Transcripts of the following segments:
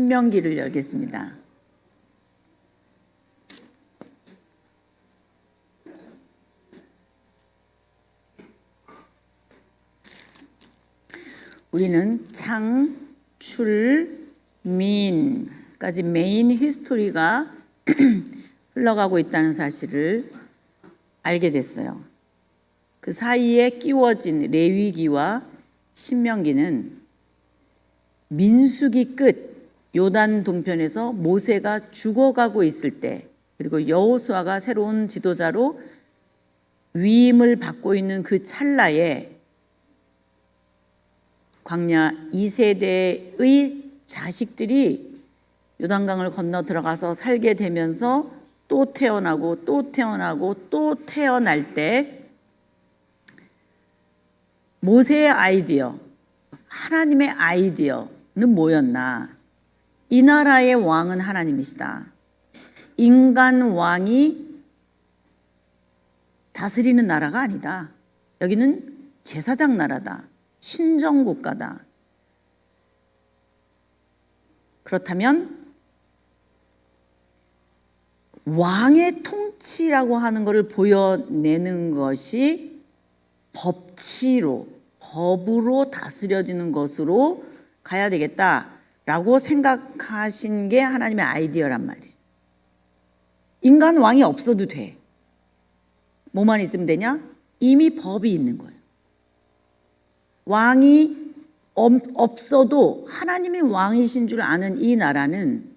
신명기를 열겠습니다. 우리는 창, 출, 민까지 메인 히스토리가 흘러가고 있다는 사실을 알게 됐어요. 그 사이에 끼워진 레위기와 신명기는 민수기 끝 요단 동편에서 모세가 죽어가고 있을 때, 그리고 여호수아가 새로운 지도자로 위임을 받고 있는 그 찰나에 광야 2세대의 자식들이 요단강을 건너 들어가서 살게 되면서 또 태어나고 또 태어나고 또 태어날 때 모세의 아이디어, 하나님의 아이디어는 뭐였나? 이 나라의 왕은 하나님이시다. 인간 왕이 다스리는 나라가 아니다. 여기는 제사장 나라다. 신정국가다. 그렇다면 왕의 통치라고 하는 것을 보여내는 것이 법치로, 법으로 다스려지는 것으로 가야 되겠다라고 생각하신 게 하나님의 아이디어란 말이에요. 인간 왕이 없어도 돼. 뭐만 있으면 되냐? 이미 법이 있는 거예요. 왕이 없어도 하나님이 왕이신 줄 아는 이 나라는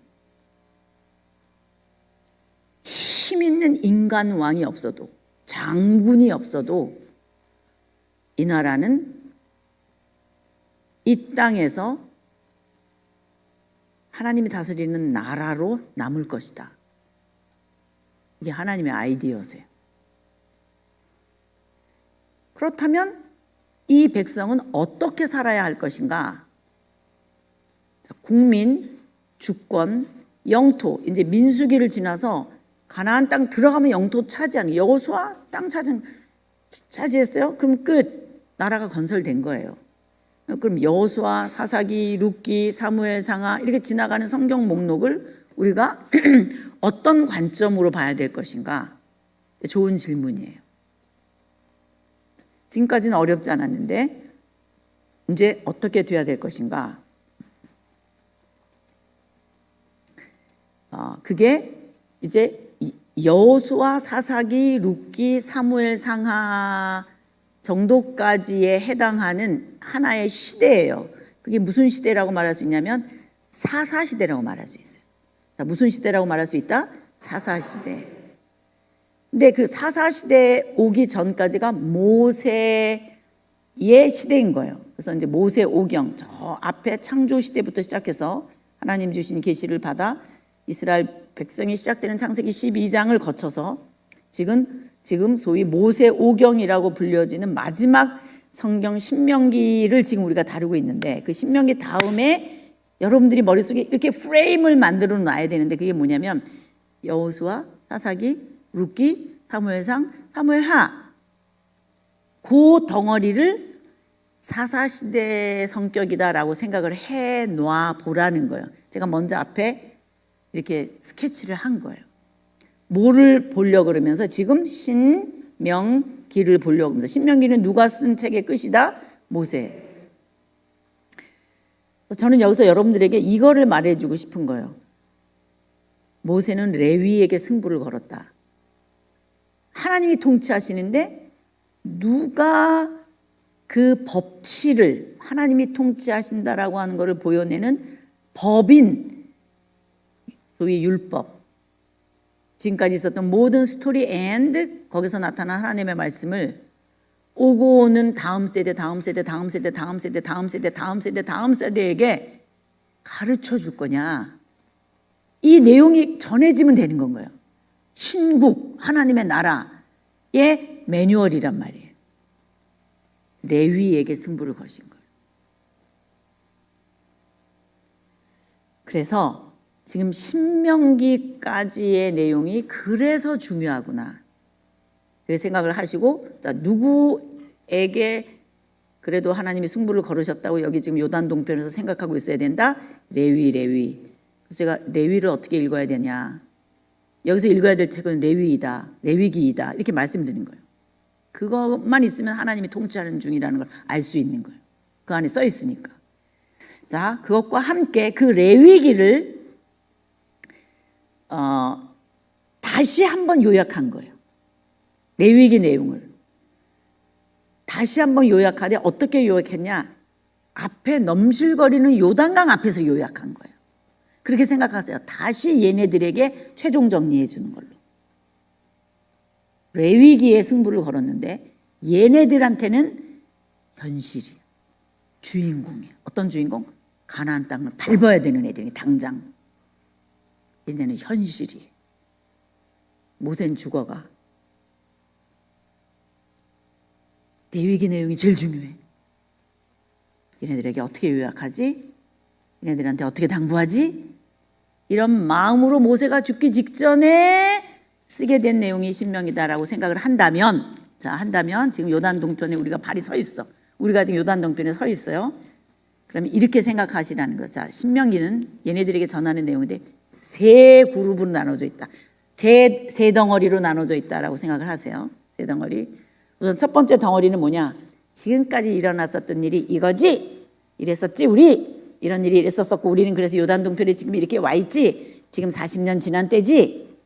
힘 있는 인간 왕이 없어도, 장군이 없어도 이 나라는 이 땅에서 하나님이 다스리는 나라로 남을 것이다. 이게 하나님의 아이디어세요. 그렇다면 이 백성은 어떻게 살아야 할 것인가? 국민, 주권, 영토, 이제 민수기를 지나서 가나안 땅 들어가면 영토 차지하는, 여호수아 땅 차지했어요? 그럼 끝. 나라가 건설된 거예요. 그럼 여호수아, 사사기, 룻기, 사무엘 상하 이렇게 지나가는 성경 목록을 우리가 어떤 관점으로 봐야 될 것인가? 좋은 질문이에요. 지금까지는 어렵지 않았는데 이제 어떻게 돼야 될 것인가? 그게 이제 여호수아, 사사기, 룻기, 사무엘 상하 정도까지에 해당하는 하나의 시대예요. 그게 무슨 시대라고 말할 수 있냐면 사사시대라고 말할 수 있어요. 자, 무슨 시대라고 말할 수 있다? 사사시대. 근데 그 사사시대에 오기 전까지가 모세의 시대인 거예요. 그래서 이제 모세 오경, 저 앞에 창조시대부터 시작해서 하나님 주신 계시를 받아 이스라엘 백성이 시작되는 창세기 12장을 거쳐서 지금 소위 모세 오경이라고 불려지는 마지막 성경 신명기를 지금 우리가 다루고 있는데, 그 신명기 다음에 여러분들이 머릿속에 이렇게 프레임을 만들어 놔야 되는데, 그게 뭐냐면 여호수아, 사사기, 룻기, 사무엘상, 사무엘하, 그 덩어리를 사사시대의 성격이다라고 생각을 해놔 보라는 거예요. 제가 먼저 앞에 이렇게 스케치를 한 거예요. 뭐를 보려고 그러면서 지금 신명기를 보려고 하면서, 신명기는 누가 쓴 책의 끝이다? 모세. 저는 여기서 여러분들에게 이거를 말해주고 싶은 거예요. 모세는 레위에게 승부를 걸었다. 하나님이 통치하시는데 누가 그 법치를, 하나님이 통치하신다라고 하는 것을 보여내는 법인, 소위 율법, 지금까지 있었던 모든 스토리 앤드 거기서 나타난 하나님의 말씀을 오고 오는 다음 세대, 다음 세대, 다음 세대, 다음 세대, 다음 세대, 다음 세대, 다음 세대에게 가르쳐 줄 거냐? 이 내용이 전해지면 되는 건 거예요. 신국, 하나님의 나라의 매뉴얼이란 말이에요. 레위에게 승부를 거신 거예요. 그래서 지금 신명기까지의 내용이 그래서 중요하구나, 그렇게 생각을 하시고, 자, 누구에게 그래도 하나님이 승부를 걸으셨다고 여기 지금 요단 동편에서 생각하고 있어야 된다? 레위. 그래서 제가 레위를 어떻게 읽어야 되냐. 여기서 읽어야 될 책은 레위이다, 레위기이다 이렇게 말씀드린 거예요. 그것만 있으면 하나님이 통치하는 중이라는 걸 알 수 있는 거예요. 그 안에 써 있으니까. 자, 그것과 함께 그 레위기를 다시 한번 요약한 거예요. 레위기 내용을 다시 한번 요약하되 어떻게 요약했냐? 앞에 넘실거리는 요단강 앞에서 요약한 거예요. 그렇게 생각하세요. 다시 얘네들에게 최종 정리해 주는 걸로. 레위기에 승부를 걸었는데 얘네들한테는 현실이에요. 주인공이에요. 어떤 주인공? 가나안 땅을 밟아야 되는 애들이 당장. 얘네는 현실이에요. 모세는 죽어가. 레위기 내용이 제일 중요해. 얘네들에게 어떻게 요약하지? 얘네들한테 어떻게 당부하지? 이런 마음으로 모세가 죽기 직전에 쓰게 된 내용이 신명이다라고 생각을 한다면, 한다면 지금 요단 동편에 우리가 발이 서 있어. 우리가 지금 요단 동편에 서 있어요. 그러면 이렇게 생각하시라는 거죠. 자, 신명기는 얘네들에게 전하는 내용인데 세 그룹으로 나눠져 있다. 세 덩어리로 나눠져 있다라고 생각을 하세요. 세 덩어리. 우선 첫 번째 덩어리는 뭐냐? 지금까지 일어났었던 일이 이거지. 이랬었지 우리. 이런 일이 있었었고 우리는 그래서 요단 동편에 지금 이렇게 와 있지. 지금 40년 지난 때지.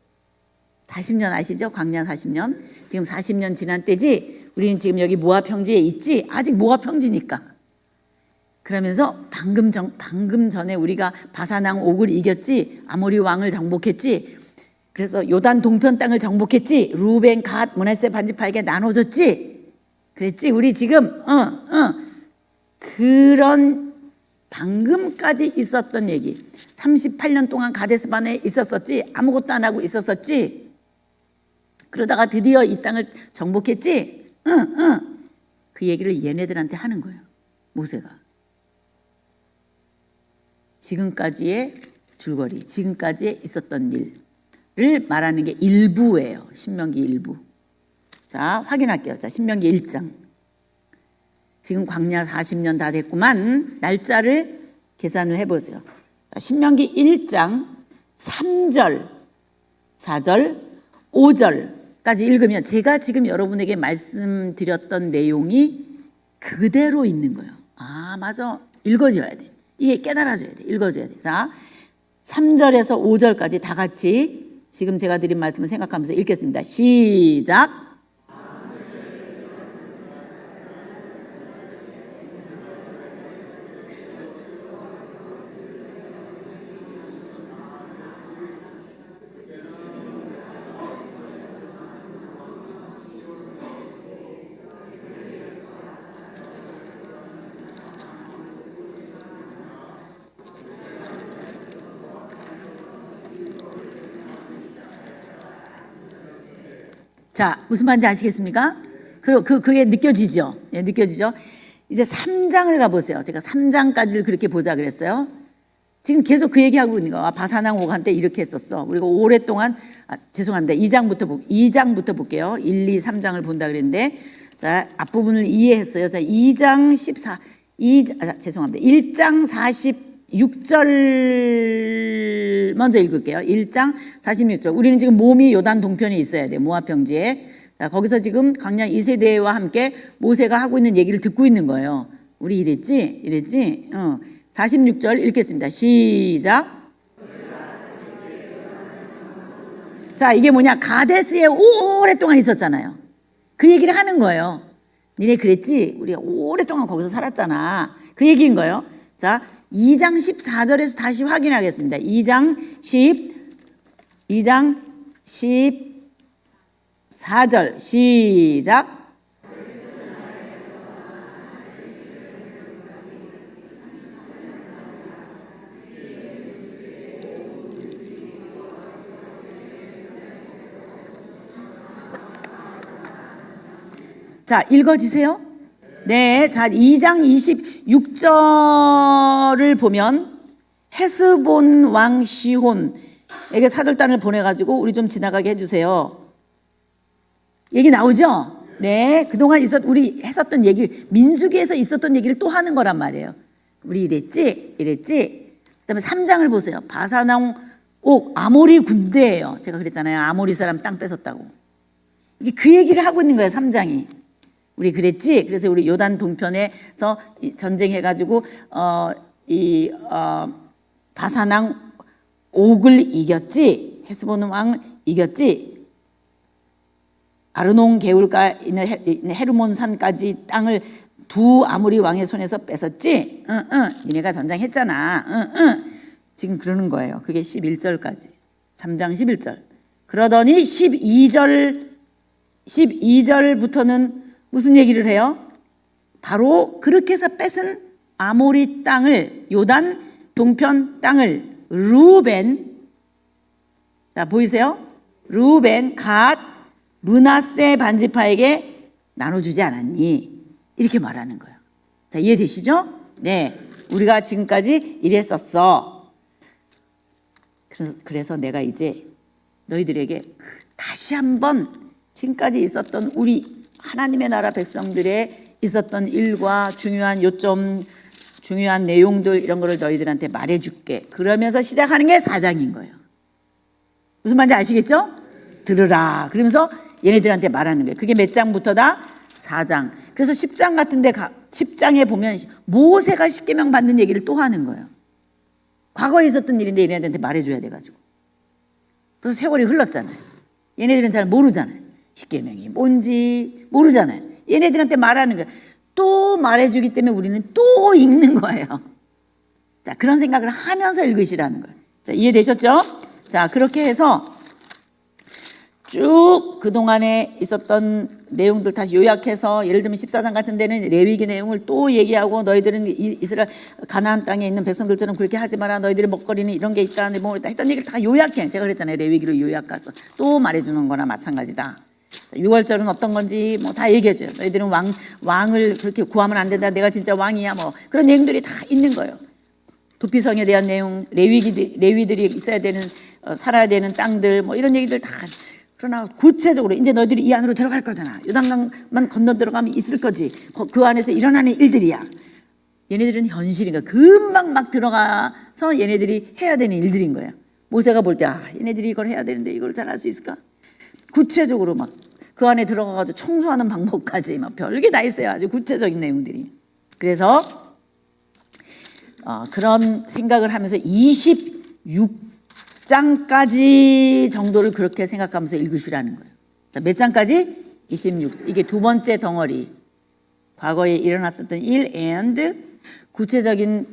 40년 아시죠? 광야 40년. 지금 40년 지난 때지. 우리는 지금 여기 모압 평지에 있지. 아직 모압 평지니까. 그러면서 방금 전에 우리가 바산왕 옥을 이겼지. 아모리 왕을 정복했지. 그래서 요단 동편 땅을 정복했지. 루벤, 갓, 므낫세 반지파에게 나눠줬지. 그랬지. 우리 지금 그런 방금까지 있었던 얘기. 38년 동안 가데스반에 있었었지. 아무것도 안 하고 있었었지. 그러다가 드디어 이 땅을 정복했지. 그 얘기를 얘네들한테 하는 거예요. 모세가. 지금까지의 줄거리, 지금까지의 있었던 일을 말하는 게 일부예요. 신명기 일부. 자, 확인할게요. 자, 신명기 1장. 지금 광야 40년 다 됐구만. 날짜를 계산을 해보세요. 자, 신명기 1장 3절, 4절, 5절까지 읽으면 제가 지금 여러분에게 말씀드렸던 내용이 그대로 있는 거예요. 아, 맞아. 읽어줘야 돼. 이게 깨달아져야 돼. 읽어줘야 돼. 자, 3절에서 5절까지 다 같이 지금 제가 드린 말씀을 생각하면서 읽겠습니다. 시작. 자, 무슨 말인지 아시겠습니까? 그게 느껴지죠? 예, 느껴지죠? 이제 3장을 가보세요. 제가 3장까지를 그렇게 보자 그랬어요. 지금 계속 그 얘기하고 있는 거야. 바산왕 옥한테 이렇게 했었어. 우리가 오랫동안, 죄송합니다. 2장부터 볼게요. 1, 2, 3장을 본다 그랬는데, 자, 앞부분을 이해했어요. 자, 2장 14, 죄송합니다. 1장 46절 먼저 읽을게요. 1장 46절. 우리는 지금 몸이 요단 동편에 있어야 돼. 모압 평지에. 자, 거기서 지금 광야 2세대와 함께 모세가 하고 있는 얘기를 듣고 있는 거예요. 우리 이랬지? 46절 읽겠습니다. 시작. 자, 이게 뭐냐? 가데스에 오랫동안 있었잖아요. 그 얘기를 하는 거예요. 니네 그랬지? 우리가 오랫동안 거기서 살았잖아. 그 얘기인 거예요. 자, 2장 14절에서 다시 확인하겠습니다. 2장 14절 시작. 자, 읽어주세요. 네, 자, 2장 26절을 보면 헤스본 왕 시혼에게 사절단을 보내가지고 우리 좀 지나가게 해주세요. 얘기 나오죠? 네, 그동안 우리 했었던 얘기, 민수기에서 있었던 얘기를 또 하는 거란 말이에요. 우리 이랬지? 그다음에 3장을 보세요. 바사나온 옥 아모리 군대예요. 제가 그랬잖아요. 아모리 사람 땅 뺏었다고. 이게 그 얘기를 하고 있는 거예요. 3장이. 우리 그랬지? 그래서 우리 요단 동편에서 전쟁해가지고 바사낭 옥을 이겼지. 헤스본 왕 이겼지. 아르논 개울가 있는 헤르몬 산까지 땅을 두 아모리 왕의 손에서 뺏었지. 니네가 전쟁했잖아. 지금 그러는 거예요. 그게 11절까지. 3장 11절. 그러더니 12절부터는 무슨 얘기를 해요? 바로 그렇게 해서 뺏은 아모리 땅을, 요단 동편 땅을 루벤, 자 보이세요? 루벤, 갓, 므낫세 반지파에게 나눠주지 않았니? 이렇게 말하는 거예요. 자, 이해되시죠? 네, 우리가 지금까지 이랬었어. 그래서 내가 이제 너희들에게 다시 한번 지금까지 있었던 우리 하나님의 나라 백성들의 있었던 일과 중요한 요점, 중요한 내용들 이런 거를 너희들한테 말해줄게. 그러면서 시작하는 게 4장인 거예요. 무슨 말인지 아시겠죠? 들으라. 그러면서 얘네들한테 말하는 거예요. 그게 몇 장부터다? 4장. 그래서 10장 같은데 10장에 보면 모세가 십계명 받는 얘기를 또 하는 거예요. 과거에 있었던 일인데 얘네들한테 말해줘야 돼가지고. 그래서 세월이 흘렀잖아요. 얘네들은 잘 모르잖아요. 십계명이 뭔지 모르잖아요. 얘네들한테 말하는 거예요. 또 말해주기 때문에 우리는 또 읽는 거예요. 자, 그런 생각을 하면서 읽으시라는 거예요. 자, 이해되셨죠? 자, 그렇게 해서 쭉 그동안에 있었던 내용들 다시 요약해서 예를 들면 14장 같은 데는 레위기 내용을 또 얘기하고 너희들은 이스라엘 가나안 땅에 있는 백성들처럼 그렇게 하지 마라. 너희들의 먹거리는 이런 게 있다. 뭐 했던 얘기를 다 요약해. 제가 그랬잖아요. 레위기를 요약해서 또 말해주는 거나 마찬가지다. 6월절은 어떤 건지 뭐 다 얘기해줘요. 너희들은 왕을 그렇게 구하면 안 된다. 내가 진짜 왕이야. 뭐 그런 내용들이 다 있는 거예요. 도피성에 대한 내용, 레위들이 있어야 되는 살아야 되는 땅들 뭐 이런 얘기들 다. 그러나 구체적으로 이제 너희들이 이 안으로 들어갈 거잖아. 요단강만 건너 들어가면 있을 거지. 그 안에서 일어나는 일들이야. 얘네들은 현실인가. 금방 막 들어가서 얘네들이 해야 되는 일들인 거예요. 모세가 볼 때 얘네들이 이걸 해야 되는데 이걸 잘 할 수 있을까? 구체적으로 막 그 안에 들어가가지고 청소하는 방법까지 막 별게 다 있어요. 아주 구체적인 내용들이. 그래서 그런 생각을 하면서 26장까지 정도를 그렇게 생각하면서 읽으시라는 거예요. 몇 장까지? 26장. 이게 두 번째 덩어리. 과거에 일어났었던 일 and 구체적인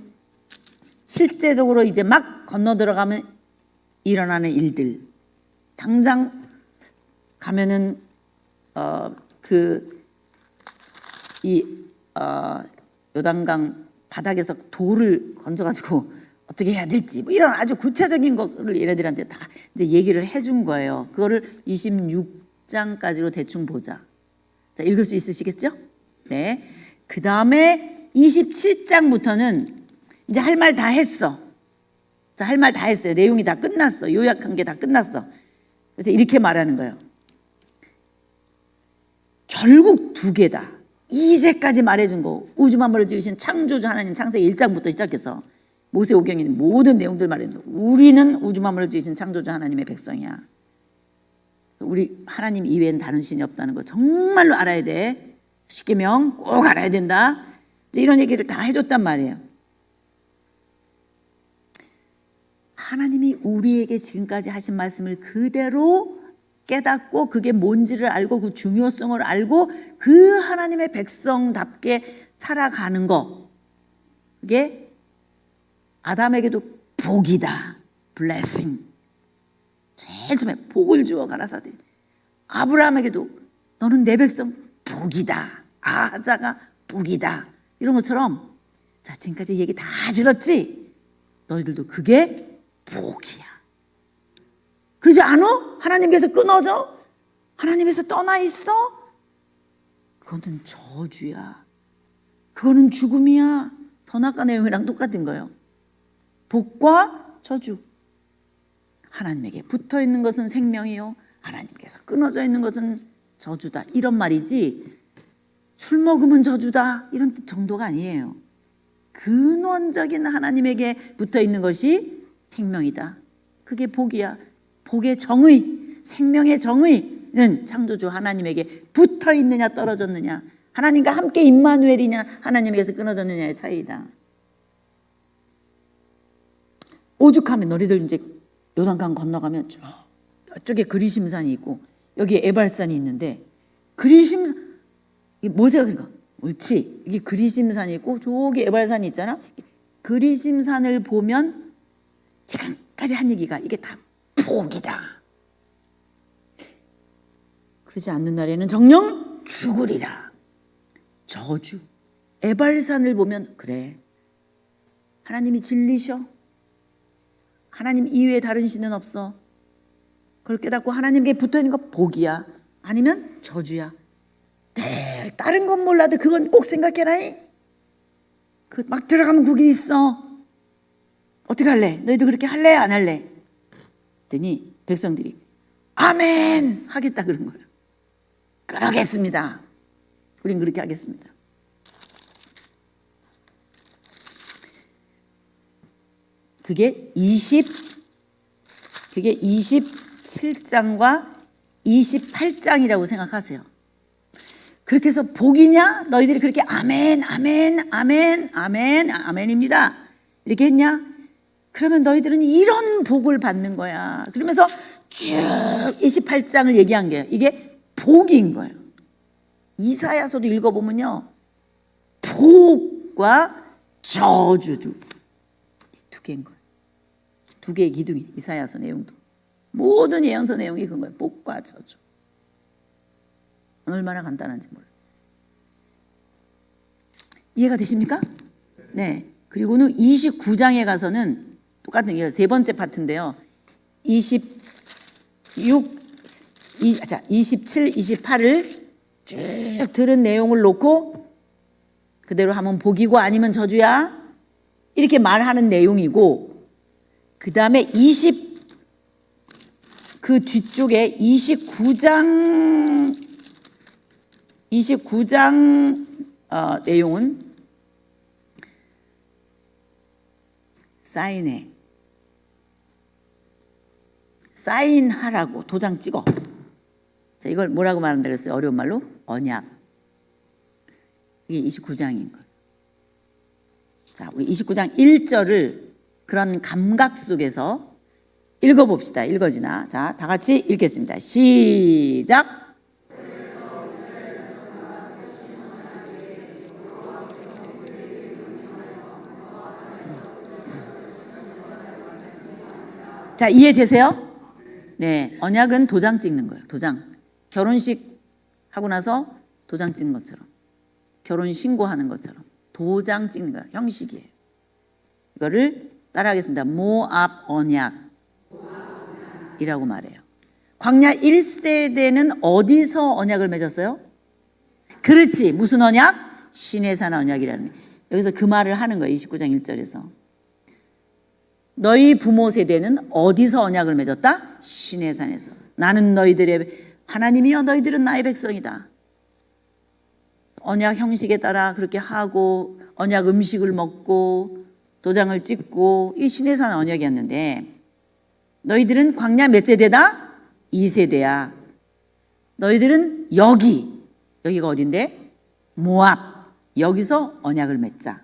실제적으로 이제 막 건너 들어가면 일어나는 일들. 당장 가면은 요단강 바닥에서 돌을 건져가지고 어떻게 해야 될지 뭐 이런 아주 구체적인 거를 얘네들한테 다 이제 얘기를 해준 거예요. 그거를 26장까지로 대충 보자. 자, 읽을 수 있으시겠죠? 네. 그 다음에 27장부터는 이제 할 말 다 했어. 자, 할 말 다 했어요. 내용이 다 끝났어. 요약한 게 다 끝났어. 그래서 이렇게 말하는 거예요. 결국 두 개다. 이제까지 말해준 거. 우주 만물을 지으신 창조주 하나님 창세기 1장부터 시작해서 모세오경에 있는 모든 내용들 말해서 우리는 우주 만물을 지으신 창조주 하나님의 백성이야. 우리 하나님 이외엔 다른 신이 없다는 거 정말로 알아야 돼. 십계명 꼭 알아야 된다. 이제 이런 얘기를 다 해줬단 말이에요. 하나님이 우리에게 지금까지 하신 말씀을 그대로 깨닫고 그게 뭔지를 알고 그 중요성을 알고 그 하나님의 백성답게 살아가는 거, 그게 아담에게도 복이다. blessing. 제일 처음에 복을 주어 가라사대. 아브라함에게도 너는 내 백성 복이다. 아자가 복이다. 이런 것처럼 자, 지금까지 얘기 다 들었지? 너희들도 그게 복이야. 그러지 않아? 하나님께서 끊어져? 하나님께서 떠나 있어? 그거는 저주야. 그거는 죽음이야. 선악과 내용이랑 똑같은 거예요. 복과 저주. 하나님에게 붙어 있는 것은 생명이요, 하나님께서 끊어져 있는 것은 저주다. 이런 말이지 술 먹으면 저주다 이런 뜻 정도가 아니에요. 근원적인 하나님에게 붙어 있는 것이 생명이다. 그게 복이야. 복의 정의, 생명의 정의는 창조주 하나님에게 붙어 있느냐 떨어졌느냐, 하나님과 함께 임마누엘이냐 하나님에게서 끊어졌느냐의 차이다. 오죽하면 너희들 이제 요단강 건너가면 저쪽에 그리심산이 있고 여기에 에발산이 있는데, 그리심산, 모세가 그러니까 옳지, 이게 그리심산이 있고 저기 에발산이 있잖아. 그리심산을 보면 지금까지 한 얘기가 이게 다 복이다. 그러지 않는 날에는 정령 죽으리라. 저주. 에발산을 보면 그래, 하나님이 진리셔. 하나님 이외에 다른 신은 없어. 그걸 깨닫고 하나님께 붙어있는 거 복이야, 아니면 저주야. 다른 건 몰라도 그건 꼭 생각해라. 그 막 들어가면 그게 있어. 어떻게 할래? 너희도 그렇게 할래? 안 할래? 그랬더니 백성들이 아멘 하겠다 그런 거예요. 그러겠습니다. 우린 그렇게 하겠습니다. 그게 27장과 28장이라고 생각하세요. 그렇게 해서 복이냐? 너희들이 그렇게 아멘 아멘 아멘 아멘 아멘입니다 이렇게 했냐? 그러면 너희들은 이런 복을 받는 거야. 그러면서 쭉 28장을 얘기한 게 이게 복인 거예요. 이사야서도 읽어보면요, 복과 저주도 두 개인 거예요. 두 개의 기둥이, 이사야서 내용도 모든 예언서 내용이 그런 거예요. 복과 저주. 얼마나 간단한지 몰라요. 이해가 되십니까? 네. 그리고는 29장에 가서는 똑같은 게 세 번째 파트인데요. 27, 28을 쭉 들은 내용을 놓고 그대로 하면 복이고 아니면 저주야 이렇게 말하는 내용이고, 그 다음에 그 뒤쪽에 29장 내용은 사인하라고 도장 찍어. 자, 이걸 뭐라고 말한다 그랬어요? 어려운 말로 언약. 이게 29장인 거예요. 자, 우리 29장 1절을 그런 감각 속에서 읽어봅시다. 읽어지나? 자, 다 같이 읽겠습니다. 시작. 자, 이해되세요? 네, 언약은 도장 찍는 거예요. 도장. 결혼식 하고 나서 도장 찍는 것처럼, 결혼 신고하는 것처럼 도장 찍는 거예요. 형식이에요. 이거를 따라하겠습니다. 모압 언약이라고 말해요. 광야 1세대는 어디서 언약을 맺었어요? 그렇지. 무슨 언약? 시내산 언약이라는. 여기서 그 말을 하는 거예요. 29장 1절에서. 너희 부모 세대는 어디서 언약을 맺었다? 시내산에서. 나는 너희들의 하나님이여 너희들은 나의 백성이다. 언약 형식에 따라 그렇게 하고 언약 음식을 먹고 도장을 찍고, 이 시내산 언약이었는데, 너희들은 광야 몇 세대다? 2세대야. 너희들은 여기가 어딘데? 모압. 여기서 언약을 맺자.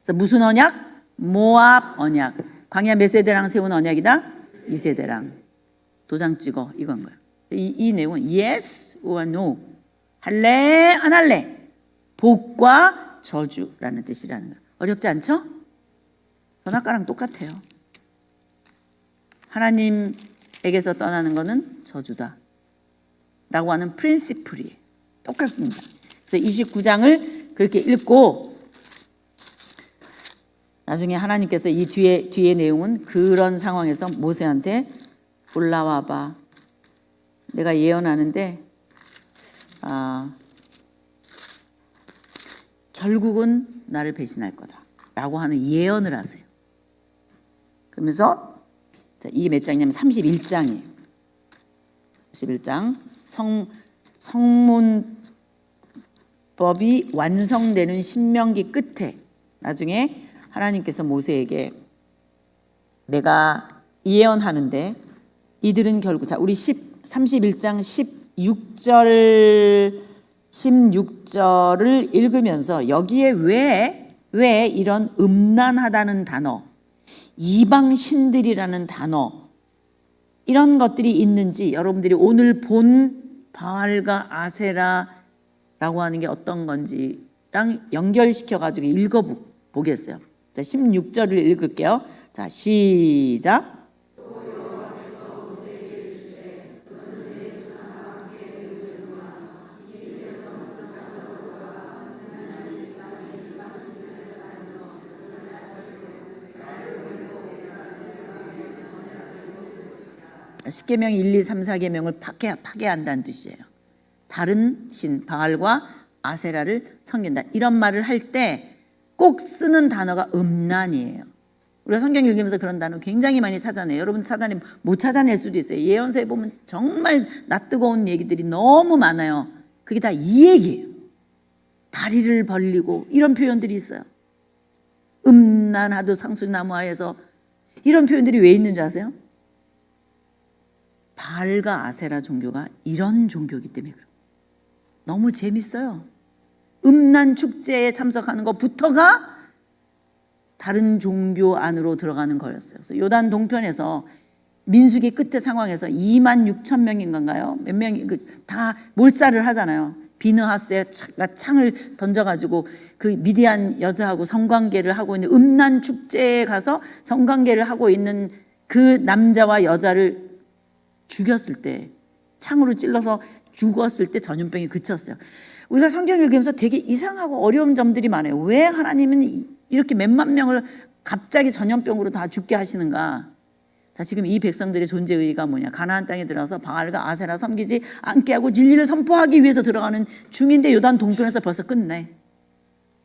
그래서 무슨 언약? 모압 언약. 광야 몇 세대랑 세운 언약이다? 2세대랑. 도장 찍어. 이건 거야. 이 내용은 yes or no. 할래? 안 할래? 복과 저주라는 뜻이라는 거야. 어렵지 않죠? 선악과랑 똑같아요. 하나님에게서 떠나는 것은 저주다 라고 하는 프린시플이 똑같습니다. 그래서 29장을 그렇게 읽고, 나중에 하나님께서 이 뒤에 내용은 그런 상황에서 모세한테 올라와 봐. 내가 예언하는데 결국은 나를 배신할 거다 라고 하는 예언을 하세요. 그러면서 이게 몇 장이냐면 31장이에요. 31장 성문법이 완성되는 신명기 끝에 나중에 하나님께서 모세에게 내가 예언하는데 이들은 결국 자 우리 31장 16절을 읽으면서 여기에 왜 이런 음란하다는 단어, 이방 신들이라는 단어 이런 것들이 있는지 여러분들이 오늘 본 바알과 아세라라고 하는 게 어떤 건지랑 연결시켜 가지고 읽어 보겠어요. 자, 16절을 읽을게요. 자, 시작. 십계명 1, 2, 3, 4계명을 파괴한다는 뜻이에요. 다른 신 바알과 아세라를 섬긴다. 이런 말을 할 때 꼭 쓰는 단어가 음란이에요. 우리가 성경 읽으면서 그런 단어 굉장히 많이 찾아내요. 여러분 못 찾아낼 수도 있어요. 예언서에 보면 정말 낯뜨거운 얘기들이 너무 많아요. 그게 다 이 얘기예요. 다리를 벌리고 이런 표현들이 있어요. 음란하도 상수나무하에서 이런 표현들이 왜 있는지 아세요? 바알과 아세라 종교가 이런 종교이기 때문에 그래요. 너무 재밌어요. 음란 축제에 참석하는 것부터가 다른 종교 안으로 들어가는 거였어요. 그래서 요단 동편에서 민수기 끝에 상황에서 26,000명인가요? 몇 명이 다 몰살을 하잖아요. 비느하스가 창을 던져가지고 그 미디안 여자하고 성관계를 하고 있는 음란 축제에 가서 성관계를 하고 있는 그 남자와 여자를 죽였을 때, 창으로 찔러서 죽었을 때 전염병이 그쳤어요. 우리가 성경 읽으면서 되게 이상하고 어려운 점들이 많아요. 왜 하나님은 이렇게 몇만 명을 갑자기 전염병으로 다 죽게 하시는가? 자, 지금 이 백성들의 존재 의의가 뭐냐? 가나안 땅에 들어가서 바알과 아세라 섬기지 않게 하고 진리를 선포하기 위해서 들어가는 중인데 요단 동편에서 벌써 끝내.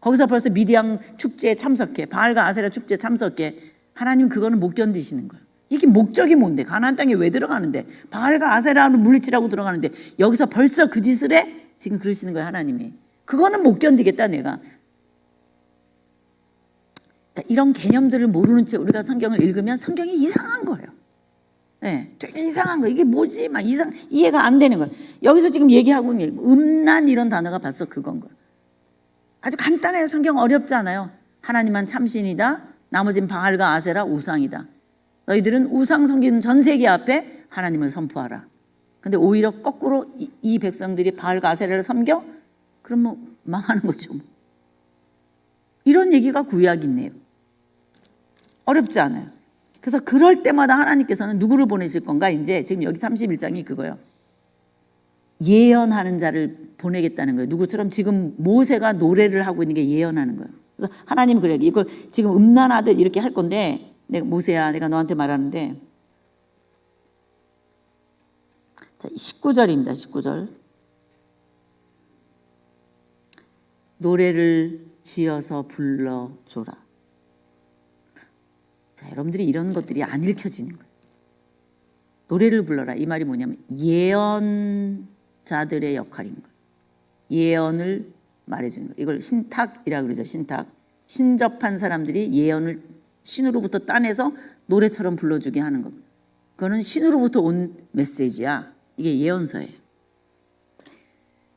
거기서 벌써 미디안 축제에 참석해. 바알과 아세라 축제에 참석해. 하나님 그거는 못 견디시는 거예요. 이게 목적이 뭔데? 가나안 땅에 왜 들어가는데? 바알과 아세라를 물리치라고 들어가는데 여기서 벌써 그 짓을 해? 지금 그러시는 거예요, 하나님이. 그거는 못 견디겠다, 내가. 그러니까 이런 개념들을 모르는 채 우리가 성경을 읽으면 성경이 이상한 거예요. 네, 되게 이상한 거. 이게 뭐지? 막 이해가 안 되는 거예요. 여기서 지금 얘기하고 있는 음란 이런 단어가 벌써 그건 거예요. 아주 간단해요. 성경 어렵지 않아요. 하나님만 참신이다. 나머진 바알과 아세라 우상이다. 너희들은 우상 섬기는 전 세계 앞에 하나님을 선포하라. 근데 오히려 거꾸로 이 백성들이 바알과 아세라를 섬겨? 그럼 뭐 망하는 거죠. 이런 얘기가 구약에 있네요. 어렵지 않아요. 그래서 그럴 때마다 하나님께서는 누구를 보내실 건가? 이제 지금 여기 31장이 그거예요. 예언하는 자를 보내겠다는 거예요. 누구처럼 지금 모세가 노래를 하고 있는 게 예언하는 거예요. 그래서 하나님 그래요. 이걸 지금 음란하듯 이렇게 할 건데 내가 모세야 내가 너한테 말하는데 자, 19절입니다. 19절. 노래를 지어서 불러줘라. 자, 여러분들이 이런 것들이 안 읽혀지는 거예요. 노래를 불러라. 이 말이 뭐냐면 예언자들의 역할인 거예요. 예언을 말해주는 거예요. 이걸 신탁이라고 그러죠. 신탁. 신접한 사람들이 예언을 신으로부터 따내서 노래처럼 불러주게 하는 거. 그거는 신으로부터 온 메시지야. 이게 예언서예요.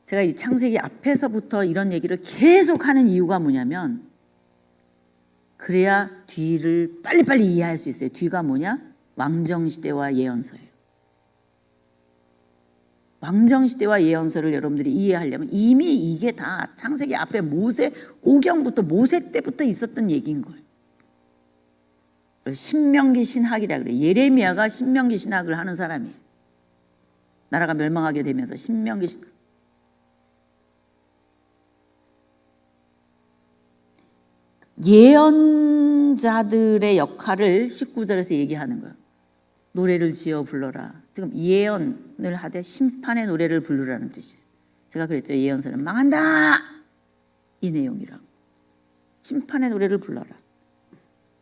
제가 이 창세기 앞에서부터 이런 얘기를 계속 하는 이유가 뭐냐면 그래야 뒤를 빨리빨리 이해할 수 있어요. 뒤가 뭐냐? 왕정시대와 예언서예요. 왕정시대와 예언서를 여러분들이 이해하려면 이미 이게 다 창세기 앞에 모세 오경부터 모세 때부터 있었던 얘기인 거예요. 신명기 신학이라 그래요. 예레미야가 신명기 신학을 하는 사람이에요. 나라가 멸망하게 되면서 신명기 신학. 예언자들의 역할을 19절에서 얘기하는 거예요. 노래를 지어 불러라. 지금 예언을 하되 심판의 노래를 부르라는 뜻이에요. 제가 그랬죠. 예언서는 망한다. 이 내용이라고. 심판의 노래를 불러라.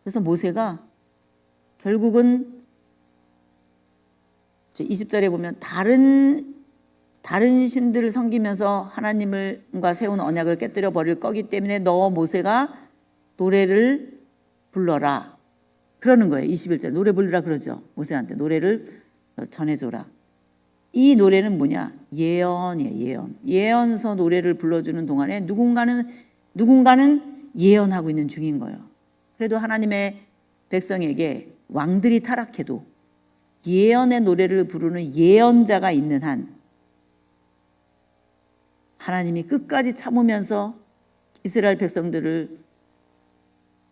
그래서 모세가 결국은 20절에 보면 다른 신들을 섬기면서 하나님과 세운 언약을 깨뜨려 버릴 거기 때문에 너 모세가 노래를 불러라. 그러는 거예요. 21절 노래 부르라 그러죠. 모세한테 노래를 전해줘라. 이 노래는 뭐냐? 예언이에요. 예언. 예언서 노래를 불러주는 동안에 누군가는 예언하고 있는 중인 거예요. 그래도 하나님의 백성에게 왕들이 타락해도 예언의 노래를 부르는 예언자가 있는 한 하나님이 끝까지 참으면서 이스라엘 백성들을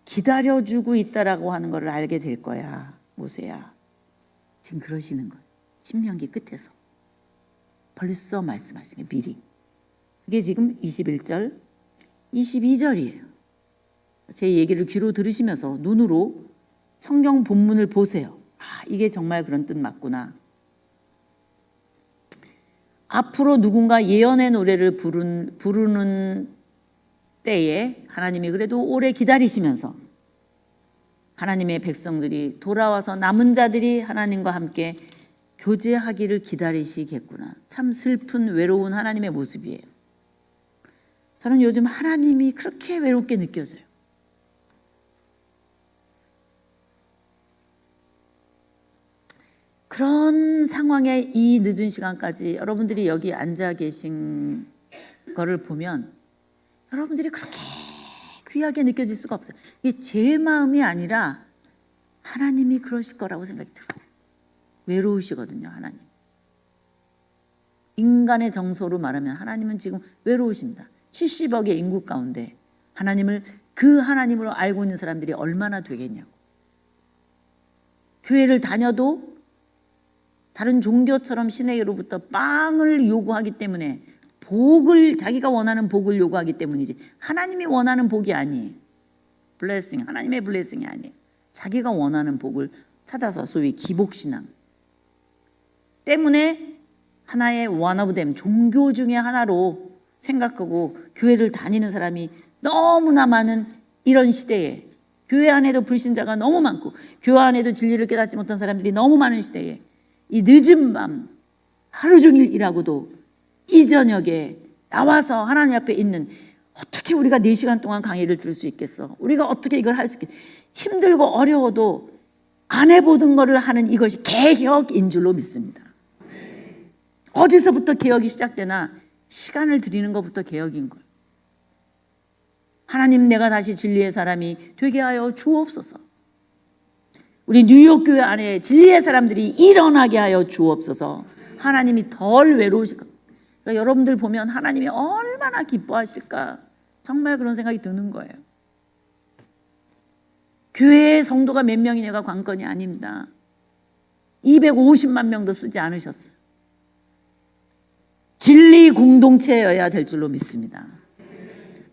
기다려주고 있다라고 하는 것을 알게 될 거야. 모세야. 지금 그러시는 거예요. 신명기 끝에서. 벌써 말씀하신 게 미리. 그게 지금 21절, 22절이에요. 제 얘기를 귀로 들으시면서 눈으로 성경 본문을 보세요. 아, 이게 정말 그런 뜻 맞구나. 앞으로 누군가 예언의 노래를 부르는 때에 하나님이 그래도 오래 기다리시면서 하나님의 백성들이 돌아와서 남은 자들이 하나님과 함께 교제하기를 기다리시겠구나. 참 슬픈 외로운 하나님의 모습이에요. 저는 요즘 하나님이 그렇게 외롭게 느껴져요. 그런 상황에 이 늦은 시간까지 여러분들이 여기 앉아 계신 거를 보면 여러분들이 그렇게 귀하게 느껴질 수가 없어요. 이게 제 마음이 아니라 하나님이 그러실 거라고 생각이 들어요. 외로우시거든요, 하나님. 인간의 정서로 말하면 하나님은 지금 외로우십니다. 70억의 인구 가운데 하나님을 그 하나님으로 알고 있는 사람들이 얼마나 되겠냐고. 교회를 다녀도 다른 종교처럼 신에게로부터 빵을 요구하기 때문에 복을 자기가 원하는 복을 요구하기 때문이지 하나님이 원하는 복이 아니에요. 블레싱, 하나님의 블레싱이 아니에요. 자기가 원하는 복을 찾아서 소위 기복신앙 때문에 하나의 one of them, 종교 중에 하나로 생각하고 교회를 다니는 사람이 너무나 많은 이런 시대에 교회 안에도 불신자가 너무 많고 교회 안에도 진리를 깨닫지 못한 사람들이 너무 많은 시대에 이 늦은 밤 하루 종일 일하고도 이 저녁에 나와서 하나님 앞에 있는 어떻게 우리가 4시간 동안 강의를 들을 수 있겠어? 우리가 어떻게 이걸 할 수 있겠어? 힘들고 어려워도 안 해보던 거를 하는 이것이 개혁인 줄로 믿습니다. 어디서부터 개혁이 시작되나 시간을 드리는 것부터 개혁인 거예요. 하나님 내가 다시 진리의 사람이 되게 하여 주옵소서. 우리 뉴욕 교회 안에 진리의 사람들이 일어나게 하여 주옵소서. 하나님이 덜 외로우실 것. 그러니까 여러분들 보면 하나님이 얼마나 기뻐하실까 정말 그런 생각이 드는 거예요. 교회의 성도가 몇 명이냐가 관건이 아닙니다. 250만 명도 쓰지 않으셨어요. 진리 공동체여야 될 줄로 믿습니다.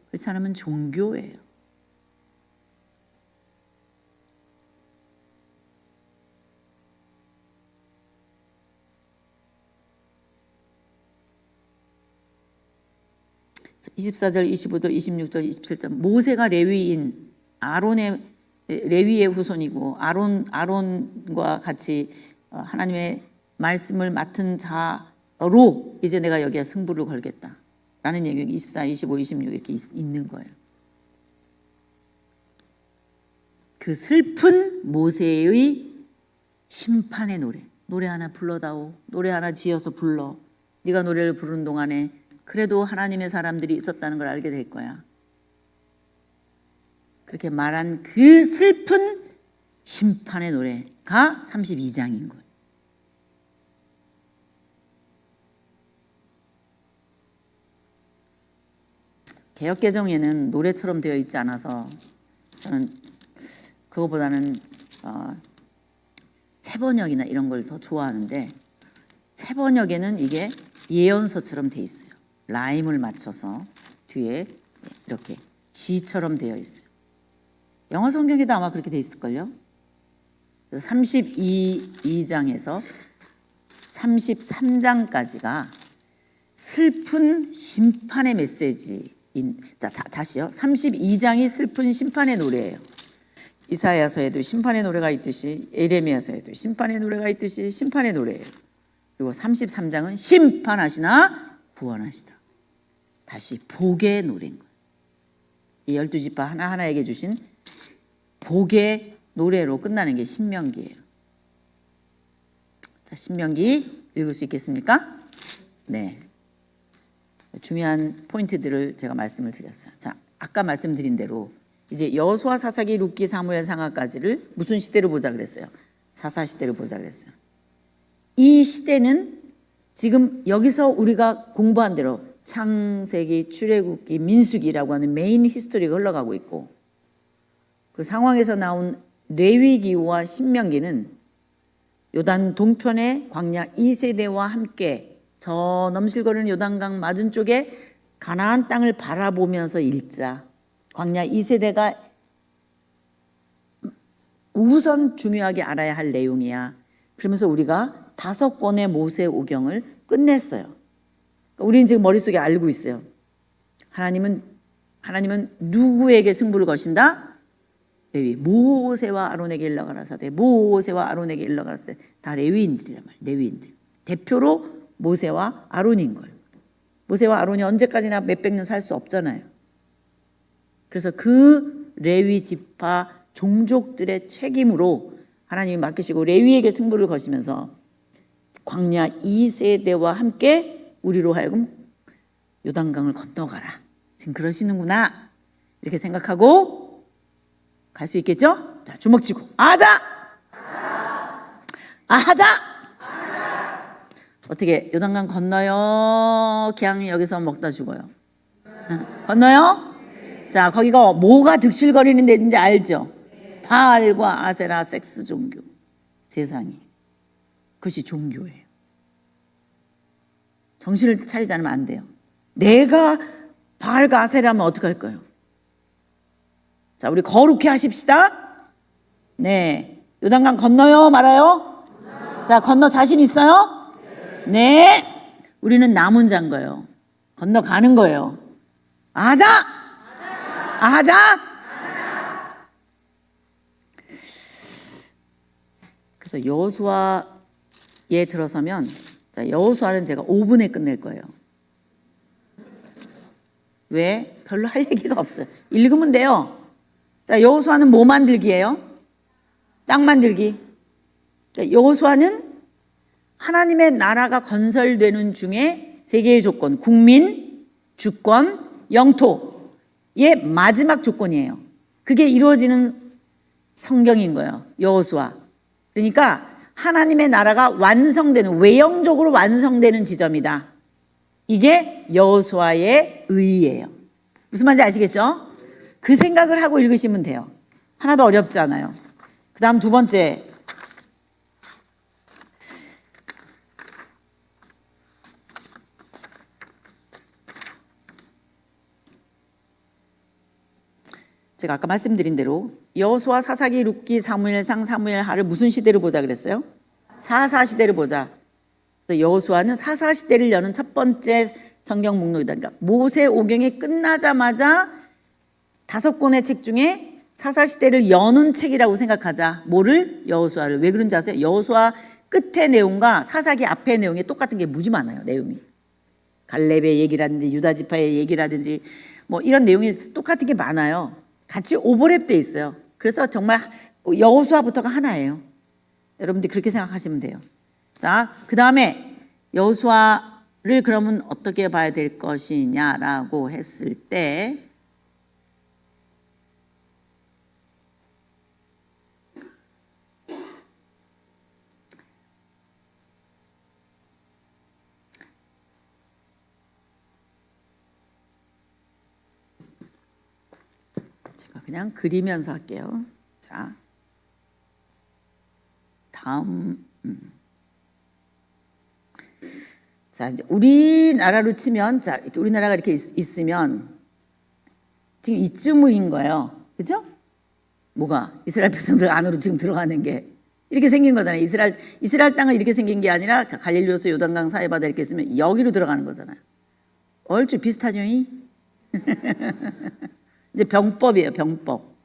그렇지 않으면 종교예요. (24절) (25절) (26절) (27절) 모세가 레위인 레위의 후손이고 아론과 같이 하나님의 말씀을 맡은 자로 이제 내가 여기에 승부를 걸겠다라는 얘기가 24, 25, 26 이렇게 있는 거예요. 그 슬픈 모세의 심판의 노래 하나 불러다오. 노래 하나 지어서 불러. 네가 노래를 부르는 동안에 그래도 하나님의 사람들이 있었다는 걸 알게 될 거야. 그렇게 말한 그 슬픈 심판의 노래가 32장인 거예요. 개역개정에는 노래처럼 되어 있지 않아서 저는 그거보다는 새번역이나 이런 걸 더 좋아하는데 새번역에는 이게 예언서처럼 되어 있어요. 라임을 맞춰서 뒤에 이렇게 시처럼 되어 있어요. 영어 성경에도 아마 그렇게 되어 있을걸요. 32장에서 33장까지가 슬픈 심판의 메시지인 다시요. 32장이 슬픈 심판의 노래예요. 이사야서에도 심판의 노래가 있듯이 예레미야서에도 심판의 노래가 있듯이 심판의 노래예요. 그리고 33장은 심판하시나 구원하시다. 다시 복의 노래인 거예요. 이 12지파 하나하나에게 주신 복의 노래로 끝나는 게 신명기예요. 자, 신명기 읽을 수 있겠습니까? 네. 중요한 포인트들을 제가 말씀을 드렸어요. 자, 아까 말씀드린 대로 이제 여호수아, 사사기, 룻기, 사무엘, 상하까지를 무슨 시대로 보자 그랬어요? 사사 시대로 보자 그랬어요. 이 시대는 지금 여기서 우리가 공부한 대로 창세기, 출애굽기, 민수기라고 하는 메인 히스토리가 흘러가고 있고, 그 상황에서 나온 레위기와 신명기는 요단 동편의 광야 2세대와 함께 저 넘실거리는 요단강 맞은쪽에 가나안 땅을 바라보면서 읽자. 광야 2세대가 우선 중요하게 알아야 할 내용이야. 그러면서 우리가 5권의 모세오경을 끝냈어요. 우리는 지금 머릿속에 알고 있어요. 하나님은 누구에게 승부를 거신다? 레위. 모세와 아론에게 일러가라사대. 모세와 아론에게 일러가라사대. 다 레위인들이란 말이에요. 레위인들. 대표로 모세와 아론인 거예요. 모세와 아론이 언제까지나 몇백 년 살 수 없잖아요. 그래서 그 레위 지파 종족들의 책임으로 하나님이 맡기시고 레위에게 승부를 거시면서 광야 2세대와 함께 우리로 하여금 요단강을 건너가라. 지금 그러시는구나. 이렇게 생각하고 갈 수 있겠죠? 자, 주먹 쥐고 아자! 아자! 어떻게 요단강 건너요? 그냥 여기서 먹다 죽어요? 건너요? 자, 거기가 뭐가 득실거리는 데인지 알죠? 바알과 아세라 섹스 종교. 세상이. 그것이 종교예요. 정신을 차리지 않으면 안 돼요. 내가 바알과 아세라면 어떡할 거예요? 자, 우리 거룩해 하십시다. 네. 요단강 건너요? 말아요? 자, 건너 자신 있어요? 네. 우리는 남은 자인 거예요. 건너가는 거예요. 아자! 아자! 그래서 여호수아에 들어서면, 자, 여호수아는 제가 5분에 끝낼 거예요. 왜? 별로 할 얘기가 없어요. 읽으면 돼요. 자, 여호수아는 뭐 만들기예요? 땅 만들기. 여호수아는 하나님의 나라가 건설되는 중에 세 개의 조건, 국민, 주권, 영토의 마지막 조건이에요. 그게 이루어지는 성경인 거예요. 여호수아. 그러니까 하나님의 나라가 완성되는, 외형적으로 완성되는 지점이다. 이게 여호수아의 의의예요. 무슨 말인지 아시겠죠? 그 생각을 하고 읽으시면 돼요. 하나도 어렵지 않아요. 그 다음 두 번째. 제가 아까 말씀드린 대로 여호수아, 사사기, 룻기, 사무엘상, 사무엘하를 무슨 시대로 보자 그랬어요? 사사 시대를 보자. 그래서 여호수아는 사사 시대를 여는 첫 번째 성경 목록이다. 그러니까 모세오경이 끝나자마자 5권의 책 중에 사사 시대를 여는 책이라고 생각하자. 뭐를? 여호수아를. 왜 그런지 아세요? 여호수아 끝의 내용과 사사기 앞의 내용이 똑같은 게 무지 많아요. 내용이. 갈렙의 얘기라든지 유다 지파의 얘기라든지 뭐 이런 내용이 똑같은 게 많아요. 같이 오버랩돼 있어요. 그래서 정말 여호수아부터가 하나예요. 여러분들 그렇게 생각하시면 돼요. 자, 그 다음에 여호수아를 그러면 어떻게 봐야 될 것이냐라고 했을 때 제가 그냥 그리면서 할게요. 자, 다음 자, 이제 우리나라로 치면, 자, 이렇게 우리나라가 이렇게 있으면 지금 이쯤인 거예요. 그죠? 뭐가? 이스라엘 백성들 안으로 지금 들어가는 게 이렇게 생긴 거잖아요. 이스라엘 땅은 이렇게 생긴 게 아니라 갈릴리 호수, 요단강 사해바다 이렇게 있으면 여기로 들어가는 거잖아요. 얼추 비슷하죠? 이제 병법이에요. 병법.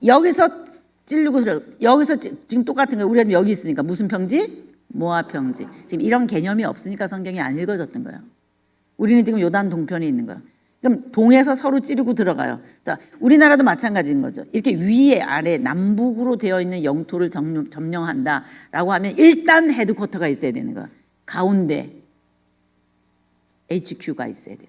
여기서 찌르고 여기서 지금 똑같은 거예요. 우리가 여기 있으니까 무슨 평지? 모압 평지. 지금 이런 개념이 없으니까 성경이 안 읽어졌던 거예요. 우리는 지금 요단 동편에 있는 거예요. 그럼 동에서 서로 찌르고 들어가요. 자, 우리나라도 마찬가지인 거죠. 이렇게 위에 아래 남북으로 되어 있는 영토를 점령한다라고 하면 일단 헤드쿼터가 있어야 되는 거야. 가운데 HQ가 있어야 돼.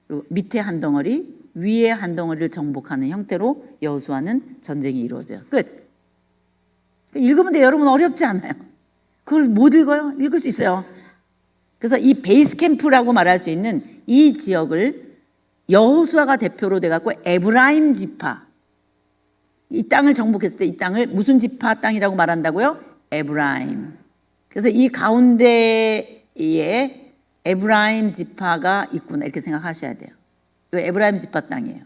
그리고 밑에 한 덩어리, 위에 한 덩어리를 정복하는 형태로 여호수아는 전쟁이 이루어져요. 끝. 읽으면 돼요. 여러분 어렵지 않아요. 그걸 못 읽어요? 읽을 수 있어요. 그래서 이 베이스 캠프라고 말할 수 있는 이 지역을 여호수아가 대표로 돼갖고 에브라임 지파, 이 땅을 정복했을 때 이 땅을 무슨 지파 땅이라고 말한다고요? 에브라임. 그래서 이 가운데에 에브라임 지파가 있구나 이렇게 생각하셔야 돼요. 이거 에브라임 지파 땅이에요.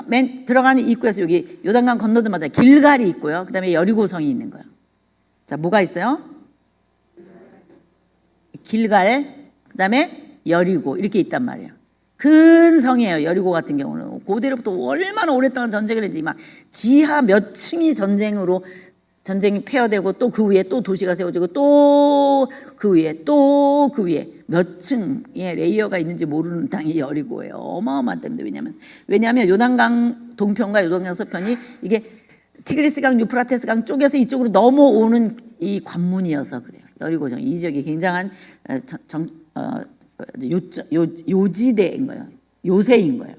맨 들어가는 입구에서 여기 요단강 건너자마자 길갈이 있고요. 그 다음에 여리고성이 있는 거예요. 자, 뭐가 있어요? 길갈, 그 다음에 여리고 이렇게 있단 말이에요. 큰 성이에요. 여리고 같은 경우는 고대로부터 얼마나 오랫동안 전쟁을 했지, 막 지하 몇 층이 전쟁이 폐허되고 또 그 위에 또 도시가 세워지고 또 그 위에 또 그 위에 몇 층의 레이어가 있는지 모르는 땅이 여리고예요. 어마어마한 땅입니다. 왜냐하면 요단강 동편과 요단강 서편이 이게 티그리스강, 유프라테스강 쪽에서 이쪽으로 넘어오는 이 관문이어서 그래요. 여리고정 이 지역이 굉장한 요지대인 거예요. 요새인 거예요.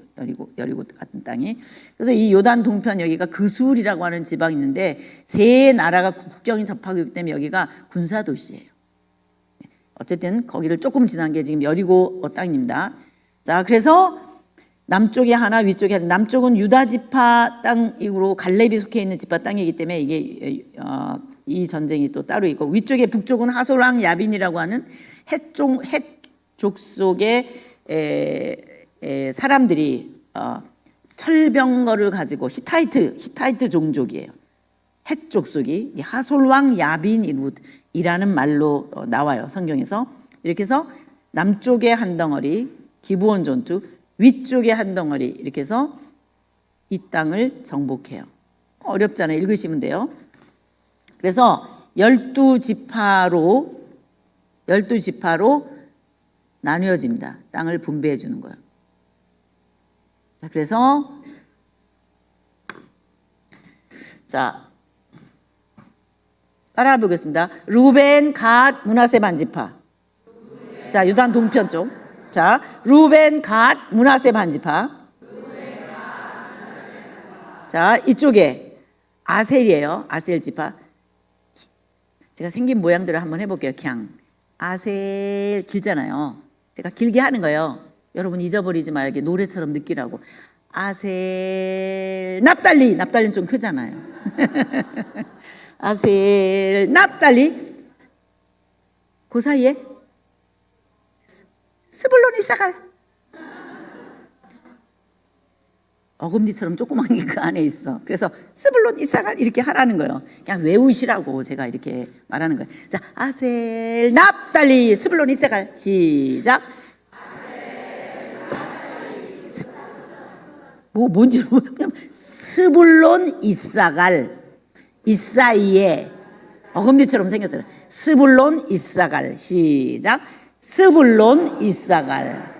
여리고 같은 땅이. 그래서 이 요단 동편 여기가 그술이라고 하는 지방이 있는데 세 나라가 국경이 접하고 있기 때문에 여기가 군사 도시예요. 어쨌든 거기를 조금 지난 게 지금 여리고 땅입니다. 자, 그래서 남쪽에 하나, 위쪽에 하나. 남쪽은 유다 지파 땅이고 갈렙이 속해 있는 지파 땅이기 때문에 이게 이 전쟁이 또 따로 있고, 위쪽에 북쪽은 하솔왕 야빈이라고 하는 헷족 속의 사람들이 철병거를 가지고 히타이트 종족이에요. 헷족 속이 하솔왕 야빈이라는 말로 나와요, 성경에서. 이렇게 해서 남쪽에 한 덩어리 기브온 전투, 위쪽에 한 덩어리 이렇게 해서 이 땅을 정복해요. 어렵잖아요. 읽으시면 돼요. 그래서 12지파로 나뉘어집니다. 땅을 분배해 주는 거예요. 자, 그래서 자, 따라해 보겠습니다. 루벤, 갓, 므낫세 반지파. 자, 유단 동편 쪽. 자, 루벤, 갓, 므낫세 반지파. 자, 이쪽에 아셀이에요. 아셀 지파. 제가 생긴 모양대로 한번 해볼게요. 그냥 아셀 길잖아요. 제가 길게 하는 거예요. 여러분 잊어버리지 말게 노래처럼 느끼라고. 아셀 납달리는 좀 크잖아요. 아셀 납달리, 그 사이에 스불론 이사갈, 어금니처럼 조그만 게 그 안에 있어. 그래서 스불론 이사갈 이렇게 하라는 거예요. 그냥 외우시라고 제가 이렇게 말하는 거예요. 자, 아셀 납달리 스불론 이사갈. 시작. 뭔지 모르겠어요. 스불론 이사갈, 이사이에 어금니처럼 생겼어요. 스불론 이사갈. 시작. 스불론 이사갈.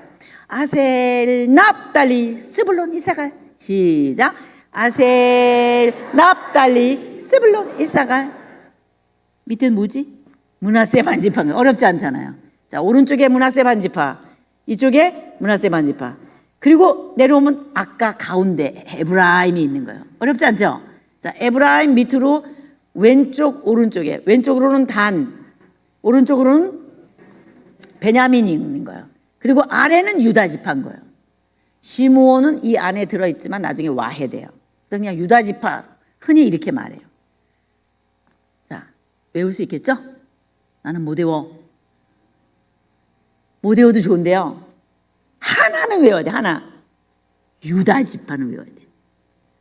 아셀 납달리 스불론 이사갈. 시작. 아셀 납달리 스불론 이사갈. 밑에는 뭐지? 므낫세 반지파. 어렵지 않잖아요. 자, 오른쪽에 므낫세 반지파, 이쪽에 므낫세 반지파. 그리고 내려오면 아까 가운데 에브라임이 있는 거예요. 어렵지 않죠? 자, 에브라임 밑으로 왼쪽 오른쪽에, 왼쪽으로는 단, 오른쪽으로는 베냐민이 있는 거예요. 그리고 아래는 유다 지파인 거예요. 시므온은 이 안에 들어있지만 나중에 와해돼요. 그래서 그냥 유다 지파, 흔히 이렇게 말해요. 자, 외울 수 있겠죠? 나는 못 외워. 못 외워도 좋은데요, 하나는 외워야 돼. 하나. 유다 지파는 외워야 돼.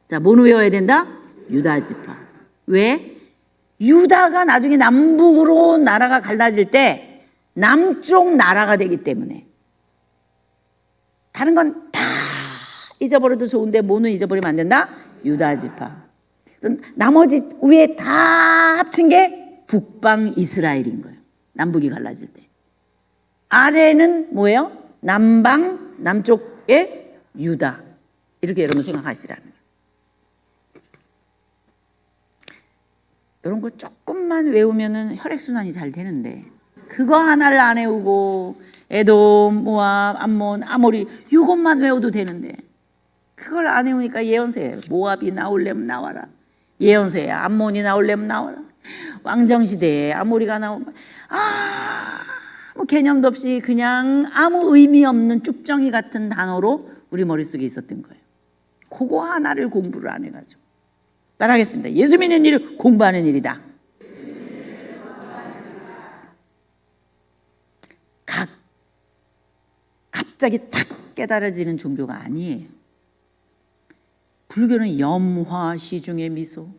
자, 뭐는 외워야 된다? 유다 지파. 왜? 유다가 나중에 남북으로 나라가 갈라질 때 남쪽 나라가 되기 때문에. 다른 건 다 잊어버려도 좋은데 뭐는 잊어버리면 안 된다? 유다 지파. 나머지 위에 다 합친 게 북방 이스라엘인 거예요. 남북이 갈라질 때. 아래는 뭐예요? 남쪽에 유다. 이렇게 여러분 생각하시라는 거예요. 이런 거 조금만 외우면은 혈액순환이 잘 되는데 그거 하나를 안 외우고 에돔, 모압, 암몬, 아모리 이것만 외워도 되는데 그걸 안 외우니까 예언서예요. 모압이 나올래면 나와라. 예언서에 암몬이 나올래면 나와라. 왕정시대에 아모리가 나오면 뭐 개념도 없이 그냥 아무 의미 없는 쭉정이 같은 단어로 우리 머릿속에 있었던 거예요. 그거 하나를 공부를 안 해가지고. 따라하겠습니다. 예수 믿는 일을 공부하는 일이다. 갑자기 탁 깨달아지는 종교가 아니에요. 불교는 염화 시중의 미소.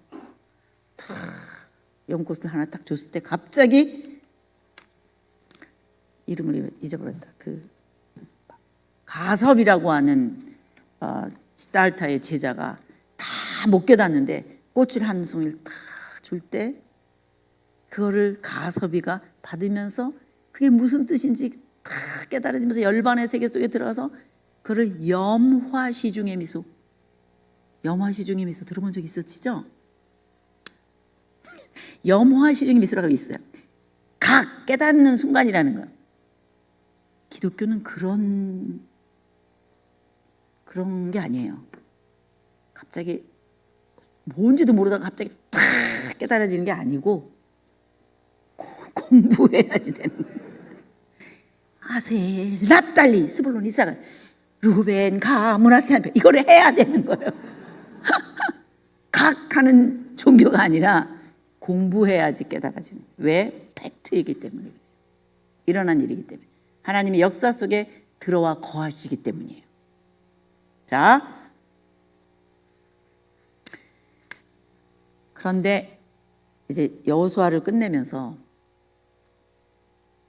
탁 연꽃을 하나 딱 줬을 때 갑자기 이름을 잊어버렸다. 그 가섭이라고 하는 시달타의 제자가 다 못 깨닫는데 꽃을 한 송이를 딱 줄 때 그거를 가섭이가 받으면서 그게 무슨 뜻인지 다 깨달아지면서 열반의 세계 속에 들어가서 그를 염화시중의 미소, 염화시중의 미소 들어본 적 있으시죠? 염화시중의 미소라고 있어요. 각 깨닫는 순간이라는 거예요. 기독교는 그런 게 아니에요. 갑자기 뭔지도 모르다가 갑자기 탁 깨달아지는 게 아니고 공부해야지 되는 거예요. 아셀, 납달리, 스불론, 이사갈, 루벤, 가, 므낫세 이거를 해야 되는 거예요. 각 하는 종교가 아니라 공부해야지 깨달아지는. 왜? 팩트이기 때문에. 일어난 일이기 때문에. 하나님의 역사 속에 들어와 거하시기 때문이에요. 자, 그런데 이제 여호수아를 끝내면서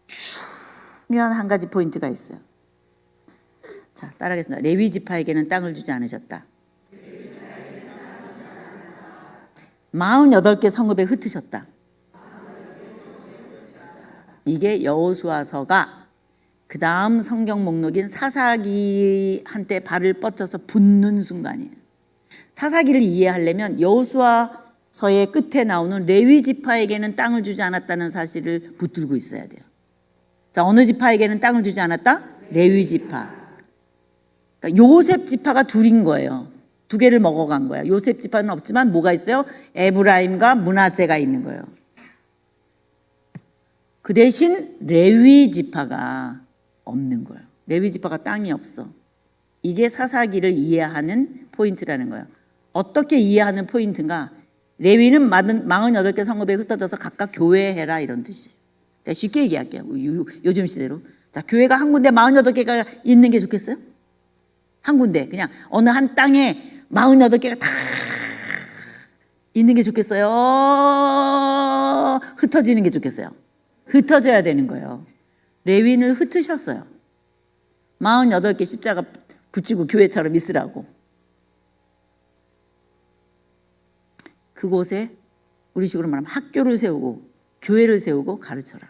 중요한 한 가지 포인트가 있어요. 자, 따라하겠습니다. 레위 지파에게는 땅을 주지 않으셨다. 48개 성읍에 흩으셨다. 이게 여호수아서가 그 다음 성경 목록인 사사기한테 발을 뻗쳐서 붙는 순간이에요. 사사기를 이해하려면 여호수아서의 끝에 나오는 레위 지파에게는 땅을 주지 않았다는 사실을 붙들고 있어야 돼요. 자, 어느 지파에게는 땅을 주지 않았다? 레위 지파. 그러니까 요셉 지파가 둘인 거예요. 두 개를 먹어간 거야. 요셉 지파는 없지만 뭐가 있어요? 에브라임과 므낫세가 있는 거예요. 그 대신 레위 지파가 없는 거예요. 레위 지파가 땅이 없어. 이게 사사기를 이해하는 포인트라는 거예요. 어떻게 이해하는 포인트인가? 레위는 48개 성읍에 흩어져서 각각 교회해라 이런 뜻이에요. 자, 쉽게 얘기할게요. 요즘 시대로. 자, 교회가 한 군데 48개가 있는 게 좋겠어요? 한 군데 그냥 어느 한 땅에 48개가 다 있는 게 좋겠어요? 흩어지는 게 좋겠어요? 흩어져야 되는 거예요. 레위인을 흩으셨어요. 48개 십자가 붙이고 교회처럼 있으라고. 그곳에 우리 식으로 말하면 학교를 세우고 교회를 세우고 가르쳐라.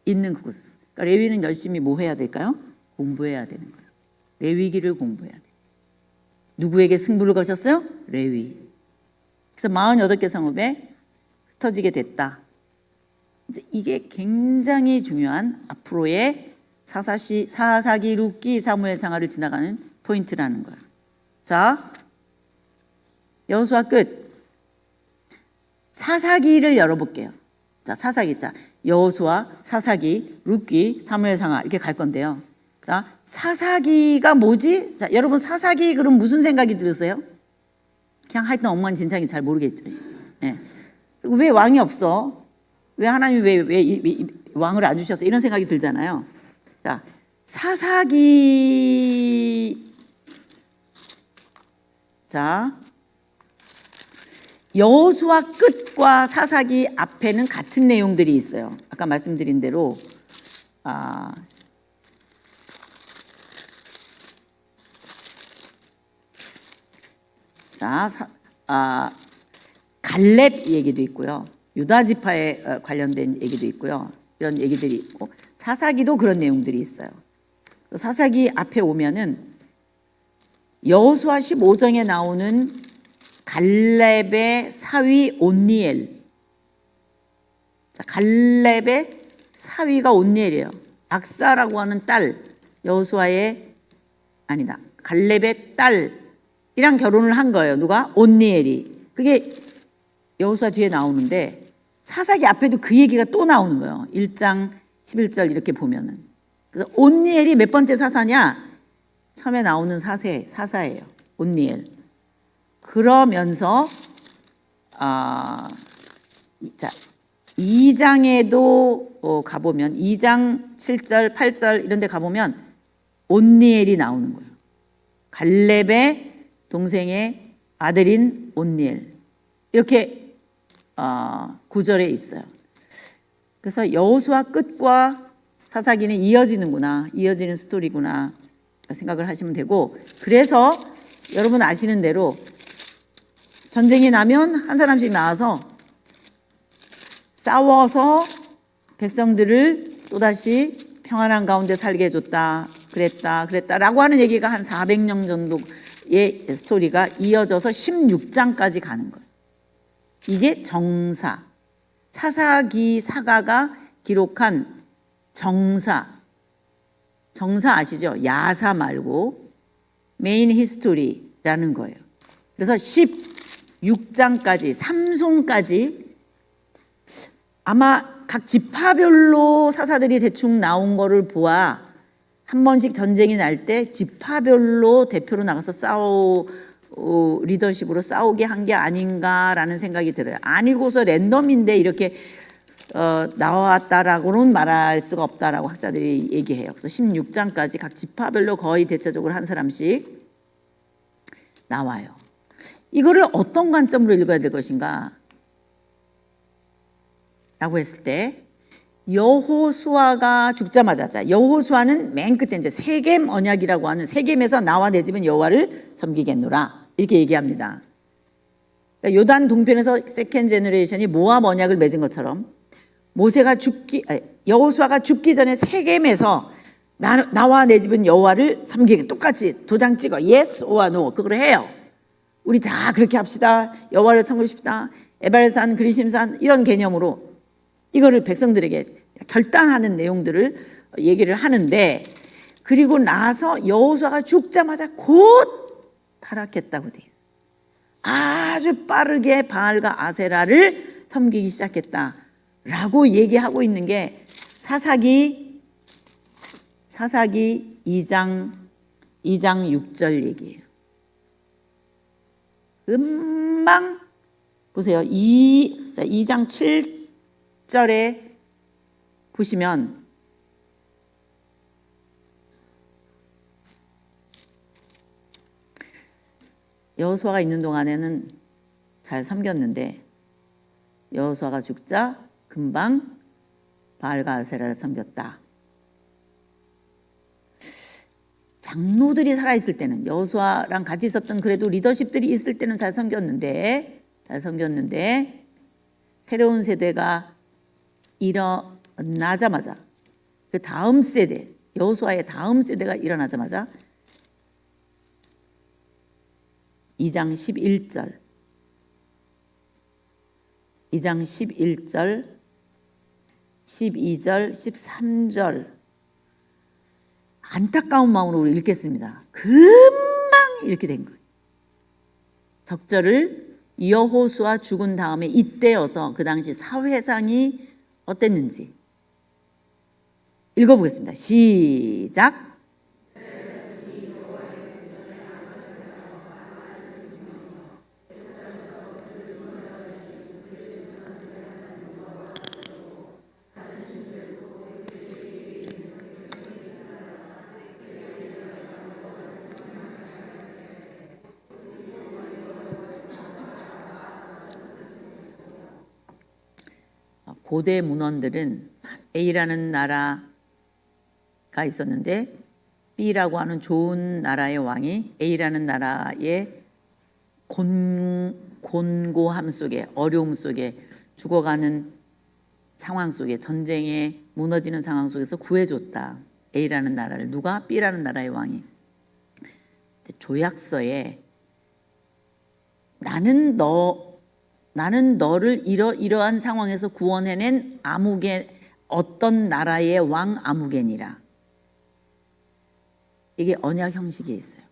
있는 그곳에서. 그러니까 레위는 열심히 뭐 해야 될까요? 공부해야 되는 거예요. 레위기를 공부해야 돼요. 누구에게 승부를 거셨어요? 레위. 그래서 48개 성읍에 흩어지게 됐다. 이제 이게 굉장히 중요한 앞으로의 사사기, 룻기, 사무엘상하를 지나가는 포인트라는 거예요. 자, 여호수아 끝. 사사기를 열어볼게요. 자, 사사기. 자, 여호수아, 사사기, 룻기, 사무엘상하 이렇게 갈 건데요. 자, 사사기가 뭐지? 자, 여러분 사사기 그럼 무슨 생각이 들으세요? 그냥 하여튼 엉망진창이 잘 모르겠죠. 네. 그리고 왜 왕이 없어? 왜 하나님이 왜 왕을 안 주셔서 이런 생각이 들잖아요. 자, 사사기. 자, 여호수아 끝과 사사기 앞에는 같은 내용들이 있어요. 아까 말씀드린 대로 갈렙 얘기도 있고요. 유다 지파에 관련된 얘기도 있고요. 이런 얘기들이 있고 사사기도 그런 내용들이 있어요. 사사기 앞에 오면은 여호수아 15장에 나오는 갈렙의 사위 온니엘. 자, 갈렙의 사위가 온니엘이에요. 악사라고 하는 딸, 여호수아의 아니다. 갈렙의 딸이랑 결혼을 한 거예요. 누가? 온니엘이. 그게 여호수아 뒤에 나오는데 사사기 앞에도 그 얘기가 또 나오는 거예요. 1장 11절 이렇게 보면은. 그래서 온니엘이 몇 번째 사사냐? 처음에 나오는 사사예요. 온니엘. 그러면서 자 2장에도 가보면 2장 7절 8절 이런 데 가보면 온니엘이 나오는 거예요. 갈렙의 동생의 아들인 온니엘. 이렇게 구절에 있어요. 그래서 여호수아 끝과 사사기는 이어지는구나. 이어지는 스토리구나 생각을 하시면 되고, 그래서 여러분 아시는 대로 전쟁이 나면 한 사람씩 나와서 싸워서 백성들을 또다시 평안한 가운데 살게 해줬다. 그랬다라고 하는 얘기가 한 400년 정도의 스토리가 이어져서 16장까지 가는 거예요. 이게 정사. 사사기 사가가 기록한 정사 아시죠? 야사 말고 메인 히스토리라는 거예요. 그래서 16장까지 삼송까지 아마 각 지파별로 사사들이 대충 나온 거를 보아 한 번씩 전쟁이 날 때 지파별로 대표로 나가서 리더십으로 싸우게 한 게 아닌가라는 생각이 들어요. 아니고서 랜덤인데 이렇게 나왔다라고는 말할 수가 없다라고 학자들이 얘기해요. 그래서 16장까지 각 지파별로 거의 대체적으로 한 사람씩 나와요. 이거를 어떤 관점으로 읽어야 될 것인가? 라고 했을 때 여호수아가 죽자마자, 자, 여호수아는 맨 끝에 이제 세겜 언약이라고 하는 세겜에서 나와 내 집은 여호와를 섬기겠노라 이렇게 얘기합니다. 그러니까 요단 동편에서 세컨 제너레이션이 모압 언약을 맺은 것처럼 여호수아가 죽기 전에 세겜에서 나와 내 집은 여호와를 섬기게, 똑같이 도장 찍어 yes or no 그걸 해요. 우리 자 그렇게 합시다. 여호와를 섬기십시다. 에발산 그리심산 이런 개념으로 이거를 백성들에게 결단하는 내용들을 얘기를 하는데, 그리고 나서 여호수아가 죽자마자 곧 타락했다고 돼 있어요. 아주 빠르게 바알과 아세라를 섬기기 시작했다라고 얘기하고 있는 게 사사기 2장 6절 얘기예요. 금방 보세요. 2장 7절에 보시면 여호수아가 있는 동안에는 잘 섬겼는데 여호수아가 죽자 금방 바알과 아세라를 섬겼다. 장로들이 살아있을 때는, 여호수아랑 같이 있었던 그래도 리더십들이 있을 때는 잘 섬겼는데 새로운 세대가 일어나자마자, 그 다음 세대, 여호수아의 다음 세대가 일어나자마자 2장 11절 12절 13절 안타까운 마음으로 읽겠습니다. 금방 이렇게 된 거예요. 적절을 여호수아 죽은 다음에 이때여서 그 당시 사회상이 어땠는지 읽어보겠습니다. 시작. 고대 문헌들은 A라는 나라가 있었는데 B라고 하는 좋은 나라의 왕이 A라는 나라의 곤고함 속에, 어려움 속에, 죽어가는 상황 속에, 전쟁에 무너지는 상황 속에서 구해줬다. A라는 나라를 누가 B라는 나라의 왕이 조약서에 나는 너를 이러이러한 상황에서 구원해낸 아무개 어떤 나라의 왕 아무개니라. 이게 언약 형식에 있어요.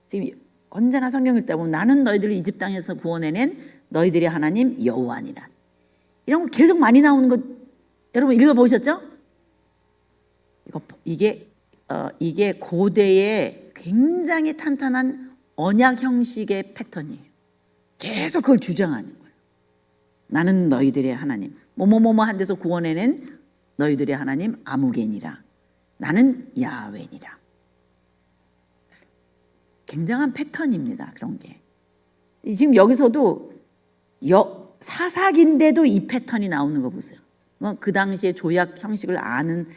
지금 언제나 성경 읽다 보면 나는 너희들을 이집 땅에서 구원해낸 너희들의 하나님 여호와니라. 이런 거 계속 많이 나오는 거 여러분 읽어보셨죠? 이게 고대의 굉장히 탄탄한 언약 형식의 패턴이에요. 계속 그걸 주장하는 거예요. 나는 너희들의 하나님 뭐뭐뭐한 데서 구원해낸 너희들의 하나님 아무개니라. 나는 야훼니라. 굉장한 패턴입니다. 그런 게 지금 여기서도 사사기인데도 이 패턴이 나오는 거 보세요. 그 당시에 조약 형식을 아는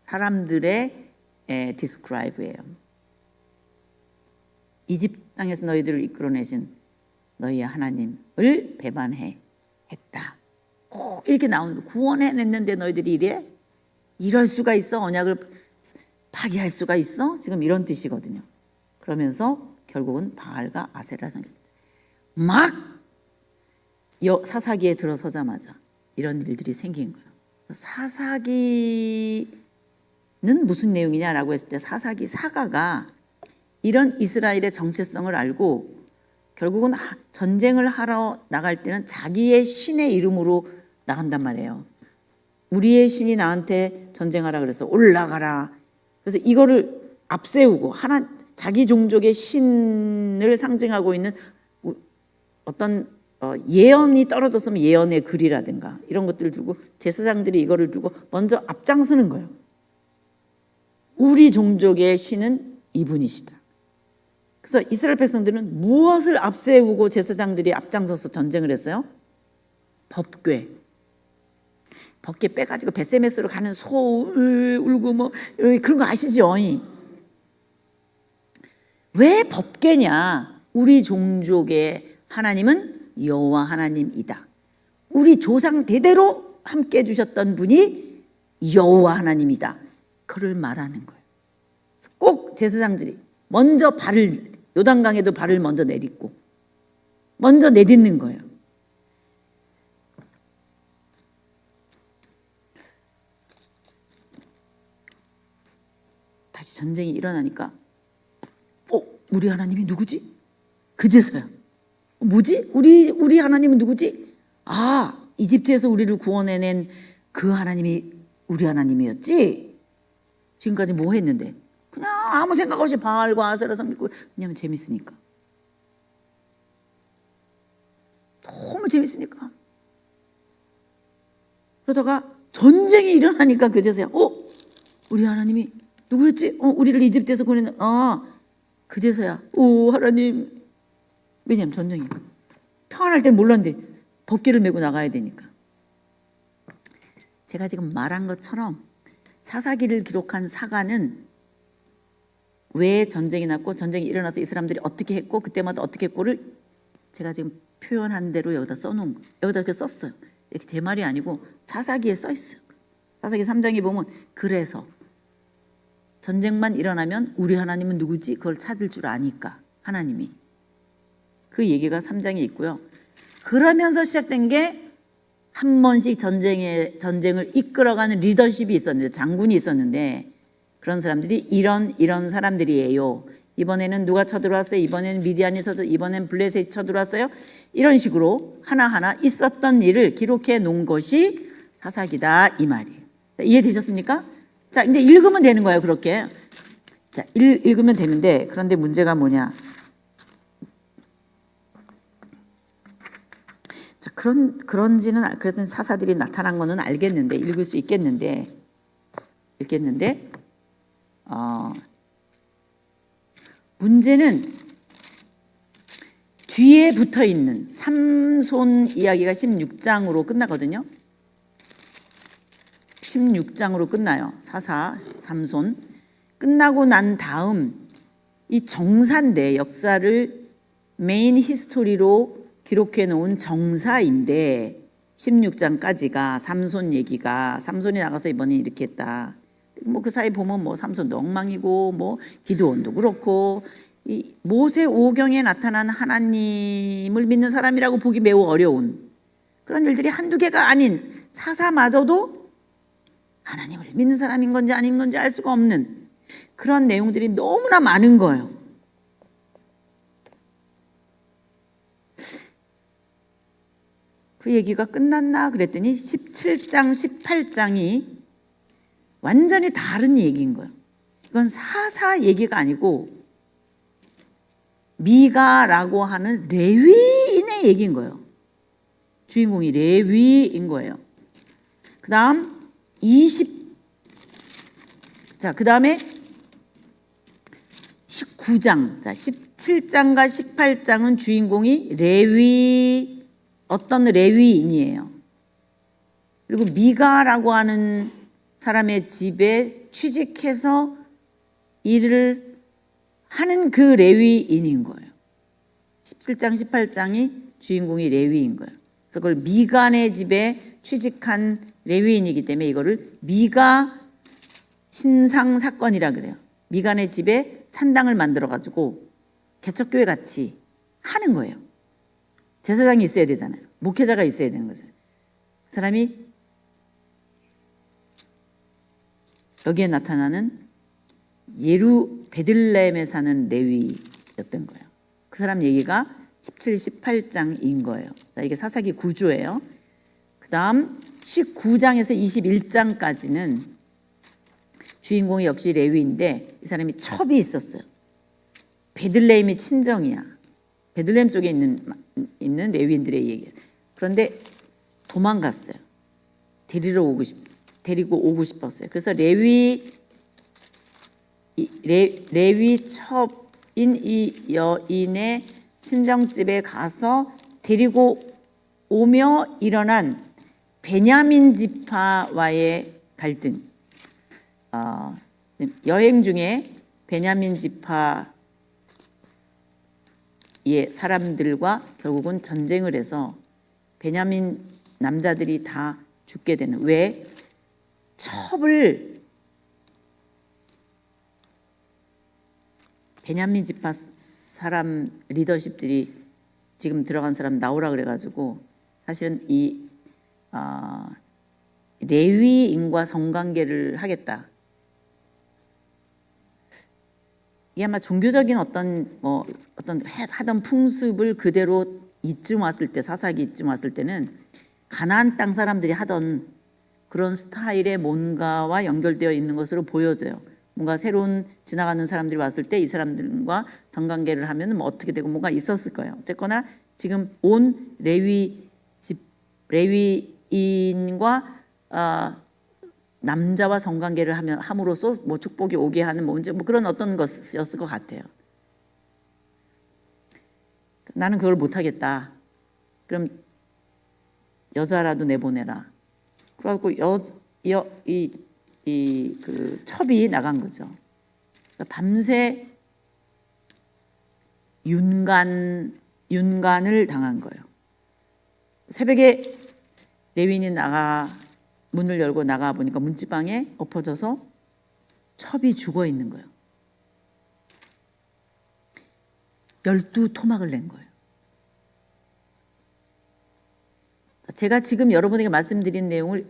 사람들의 디스크라이브예요. 이집 땅에서 너희들을 이끌어내신 너희의 하나님을 배반해 했다. 꼭 이렇게 나오는 거. 구원해냈는데 너희들이 이래? 이럴 수가 있어? 언약을 파기할 수가 있어? 지금 이런 뜻이거든요. 그러면서 결국은 바알과 아세라를 섬깁니다. 막 사사기에 들어서자마자 이런 일들이 생긴 거예요. 사사기는 무슨 내용이냐라고 했을 때 사사기 사가가 이런 이스라엘의 정체성을 알고 결국은 전쟁을 하러 나갈 때는 자기의 신의 이름으로 나간단 말이에요. 우리의 신이 나한테 전쟁하라 그래서 올라가라. 그래서 이거를 앞세우고 자기 종족의 신을 상징하고 있는 어떤 예언이 떨어졌으면 예언의 글이라든가 이런 것들을 두고 제사장들이 이거를 두고 먼저 앞장서는 거예요. 우리 종족의 신은 이분이시다. 그래서 이스라엘 백성들은 무엇을 앞세우고 제사장들이 앞장서서 전쟁을 했어요? 법궤 빼가지고 베세메스로 가는 소 울고 뭐 그런 거 아시죠? 왜 법궤냐? 우리 종족의 하나님은 여호와 하나님이다. 우리 조상 대대로 함께 해주셨던 분이 여호와 하나님이다. 그를 말하는 거예요. 꼭 제사장들이 먼저 요단강에도 발을 먼저 내딛고 먼저 내딛는 거예요. 다시 전쟁이 일어나니까 우리 하나님이 누구지? 그제서야 뭐지? 우리 하나님은 누구지? 이집트에서 우리를 구원해낸 그 하나님이 우리 하나님이었지? 지금까지 뭐 했는데? 그냥 아무 생각 없이 바알과 아세라 섬기고 왜냐면 재밌으니까. 너무 재밌으니까. 그러다가 전쟁이 일어나니까 그제서야 우리 하나님이 누구였지? 우리를 이집트에서 구원했는 그제서야 하나님. 왜냐면 전쟁이 평안할 땐 몰랐는데 법궤를 메고 나가야 되니까. 제가 지금 말한 것처럼 사사기를 기록한 사가는 왜 전쟁이 났고 전쟁이 일어나서 이 사람들이 어떻게 했고 그때마다 어떻게 했고를 제가 지금 표현한 대로 여기다 써놓은 거예요. 여기다 이렇게 썼어요. 이렇게 제 말이 아니고 사사기에 써 있어요. 사사기 3장에 보면 그래서 전쟁만 일어나면 우리 하나님은 누구지? 그걸 찾을 줄 아니까 하나님이. 그 얘기가 3장에 있고요. 그러면서 시작된 게 한 번씩 전쟁을 이끌어가는 리더십이 있었는데 장군이 있었는데 그런 사람들이 이런 사람들이에요. 이번에는 누가 쳐들어왔어요? 이번에는 미디안이 이번에는 블레셋이 쳐들어왔어요? 이런 식으로 하나하나 있었던 일을 기록해 놓은 것이 사사기다 이 말이에요. 이해되셨습니까? 자, 이제 읽으면 되는 거예요. 그렇게. 자, 읽으면 되는데 그런데 문제가 뭐냐? 자, 그런지는 그래서 사사들이 나타난 거는 알겠는데 읽을 수 있겠는데 문제는 뒤에 붙어 있는 삼손 이야기가 16장으로 끝나거든요. 16장으로 끝나요. 삼손 끝나고 난 다음 이 정사인데 역사를 메인 히스토리로 기록해 놓은 정사인데 16장까지가 삼손 얘기가 삼손이 나가서 이번에 이렇게 했다. 뭐 그 사이 보면 뭐 삼손도 엉망이고 뭐 기드온도 그렇고 이 모세 오경에 나타난 하나님을 믿는 사람이라고 보기 매우 어려운 그런 일들이 한두 개가 아닌 사사마저도 하나님을 믿는 사람인 건지 아닌 건지 알 수가 없는 그런 내용들이 너무나 많은 거예요. 그 얘기가 끝났나 그랬더니 17장, 18장이 완전히 다른 얘기인 거예요. 이건 사사 얘기가 아니고 미가라고 하는 레위인의 얘기인 거예요. 주인공이 레위인 거예요. 그 다음 그 다음에 19장, 17장과 18장은 주인공이 어떤 레위인이에요. 그리고 미가라고 하는 사람의 집에 취직해서 일을 하는 그 레위인인 거예요. 17장, 18장이 주인공이 레위인 거예요. 그래서 그걸 미간의 집에 취직한 레위인이기 때문에 이거를 미가 신상 사건이라 그래요. 미간의 집에 산당을 만들어 가지고 개척교회 같이 하는 거예요. 제사장이 있어야 되잖아요. 목회자가 있어야 되는 거죠. 그 사람이 여기에 나타나는 베들레헴에 사는 레위였던 거예요. 그 사람 얘기가 17, 18장인 거예요. 자, 이게 사사기 구조예요. 그 다음 19장에서 21장까지는 주인공이 역시 레위인데 이 사람이 첩이 있었어요. 베들레헴이 친정이야. 베들레헴 쪽에 있는 레위인들의 얘기예요. 그런데 도망갔어요. 데리고 오고 싶었어요. 그래서 레위 첩인 이 여인의 친정집에 가서 데리고 오며 일어난 베냐민 지파와의 갈등. 여행 중에 베냐민 지파의 사람들과 결국은 전쟁을 해서 베냐민 남자들이 다 죽게 되는. 왜? 첩을 베냐민 지파 사람 리더십들이 지금 들어간 사람 나오라 그래가지고 사실은 이 레위인과 성관계를 하겠다. 이게 아마 종교적인 어떤 하던 풍습을 그대로 이쯤 왔을 때 사사기 이쯤 왔을 때는 가나안 땅 사람들이 하던 그런 스타일의 뭔가와 연결되어 있는 것으로 보여져요. 뭔가 새로운 지나가는 사람들이 왔을 때 이 사람들과 성관계를 하면 뭐 어떻게 되고 뭐가 있었을 거예요. 어쨌거나 지금 온 레위인과 남자와 성관계를 함으로써 뭐 축복이 오게 하는 뭐 그런 어떤 것이었을 것 같아요. 나는 그걸 못하겠다. 그럼 여자라도 내보내라. 그래갖고 그 첩이 나간 거죠. 밤새 윤간을 당한 거예요. 새벽에 레위인이 문을 열고 나가 보니까 문지방에 엎어져서 첩이 죽어 있는 거예요. 12토막을 낸 거예요. 제가 지금 여러분에게 말씀드린 내용을